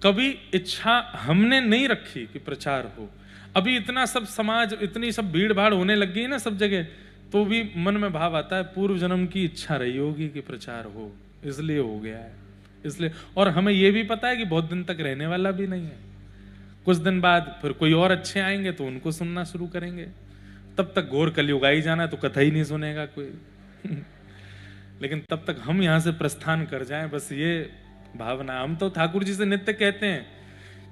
कभी इच्छा हमने नहीं रखी कि प्रचार हो। अभी इतना सब समाज, इतनी सब भीड़ भाड़ होने लग गई है ना सब जगह, तो भी मन में भाव आता है पूर्व जन्म की इच्छा रही होगी कि प्रचार हो, इसलिए हो गया है, इसलिए। और हमें यह भी पता है कि बहुत दिन तक रहने वाला भी नहीं है, कुछ दिन बाद फिर कोई और अच्छे आएंगे तो उनको सुनना शुरू करेंगे, तब तक घोर कलयुग ही जाना है तो कथा ही नहीं सुनेगा कोई। लेकिन तब तक हम यहां से प्रस्थान कर जाएं, बस ये भावना। हम तो ठाकुर जी से नित्य कहते हैं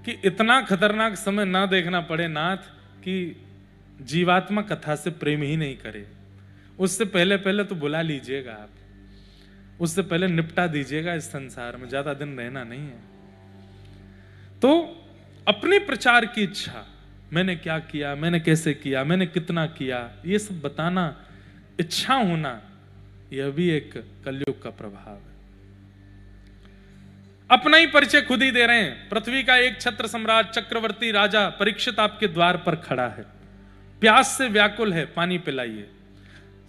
कि इतना खतरनाक समय ना देखना पड़े नाथ कि जीवात्मा कथा से प्रेम ही नहीं करे। उससे पहले पहले तो बुला लीजिएगा आप, उससे पहले निपटा दीजिएगा इस संसार में, ज्यादा दिन रहना नहीं है। तो अपने प्रचार की इच्छा, मैंने क्या किया, मैंने कैसे किया, मैंने कितना किया, ये सब बताना, इच्छा होना, यह भी एक कलयुग का प्रभाव है। अपना ही परिचय खुद ही दे रहे हैं। पृथ्वी का एक छत्र सम्राट चक्रवर्ती राजा परीक्षित आपके द्वार पर खड़ा है, प्यास से व्याकुल है, पानी पिलाइए।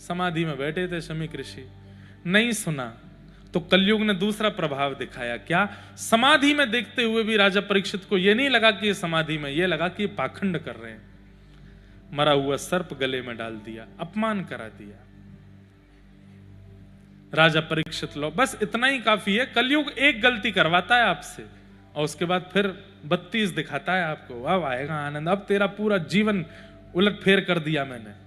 समाधि में बैठे थे शमीक ऋषि, नहीं सुना तो कलयुग ने दूसरा प्रभाव दिखाया। क्या? समाधि में देखते हुए भी राजा परीक्षित को यह नहीं लगा कि ये समाधि में, यह लगा कि ये पाखंड कर रहे हैं। मरा हुआ सर्प गले में डाल दिया, अपमान करा दिया। राजा परीक्षित लो, बस इतना ही काफी है। कलयुग एक गलती करवाता है आपसे और उसके बाद फिर 32 दिखाता है आपको, अब आएगा आनंद, अब तेरा पूरा जीवन उलट फेर कर दिया मैंने।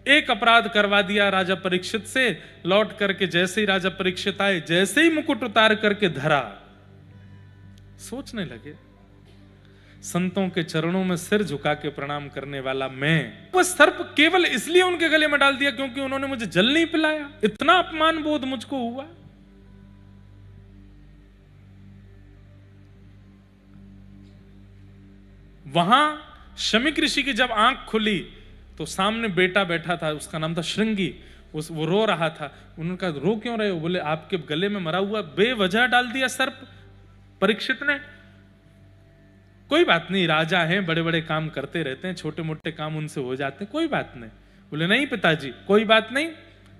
एक अपराध करवा दिया राजा परीक्षित से, लौट करके जैसे ही राजा परीक्षित आए, जैसे ही मुकुट उतार करके धरा, सोचने लगे संतों के चरणों में सिर झुका के प्रणाम करने वाला मैं, वह सर्प केवल इसलिए उनके गले में डाल दिया क्योंकि उन्होंने मुझे जल नहीं पिलाया। इतना अपमान बोध मुझको हुआ। वहां शमीक ऋषि की जब आंख खुली तो सामने बेटा बैठा था, उसका नाम था श्रृंगी। वो रो रहा था। उन्होंने कहा रो क्यों रहे हो? बोले आपके गले में मरा हुआ बेवजह डाल दिया सर्प परीक्षित ने। कोई बात नहीं, राजा हैं, बड़े बड़े काम करते रहते हैं, छोटे मोटे काम उनसे हो जाते हैं, कोई बात नहीं। बोले नहीं पिताजी कोई बात नहीं,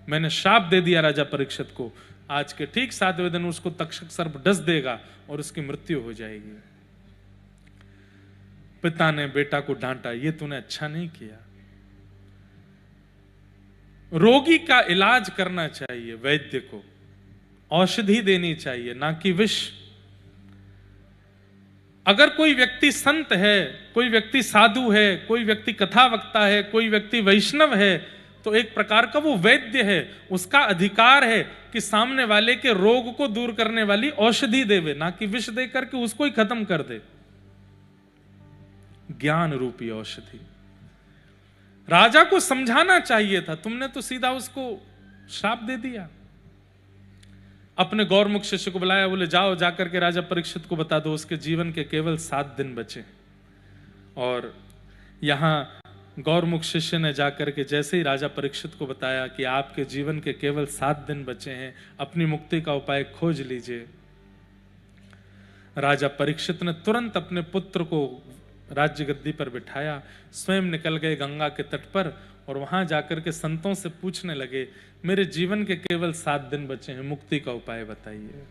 मैंने श्राप दे दिया राजा परीक्षित को, आज के ठीक 7वें दिन उसको तक्षक सर्प डस देगा और उसकी मृत्यु हो जाएगी। पिता ने बेटा को डांटा, ये तूने अच्छा नहीं किया। रोगी का इलाज करना चाहिए, वैद्य को औषधि देनी चाहिए, ना कि विष। अगर कोई व्यक्ति संत है, कोई व्यक्ति साधु है, कोई व्यक्ति कथा वक्ता है, कोई व्यक्ति वैष्णव है, तो एक प्रकार का वो वैद्य है। उसका अधिकार है कि सामने वाले के रोग को दूर करने वाली औषधि देवे, ना कि विष दे करके उसको ही खत्म कर दे। ज्ञान रूपी औषधि। राजा को समझाना चाहिए था, तुमने तो सीधा उसको श्राप दे दिया। अपने गौरमुख शिष्य को बुलाया, बोले जाओ जाकर के राजा परीक्षित को बता दो उसके जीवन के केवल 7 दिन बचे। और यहां गौरमुख शिष्य ने जाकर के जैसे ही राजा परीक्षित को बताया कि आपके जीवन के केवल 7 दिन बचे हैं, अपनी मुक्ति का उपाय खोज लीजिए। राजा परीक्षित ने तुरंत अपने पुत्र को राज्य गद्दी पर बिठाया, स्वयं निकल गए गंगा के तट पर और वहां जाकर के संतों से पूछने लगे, मेरे जीवन के केवल 7 दिन बचे हैं, मुक्ति का उपाय बताइए।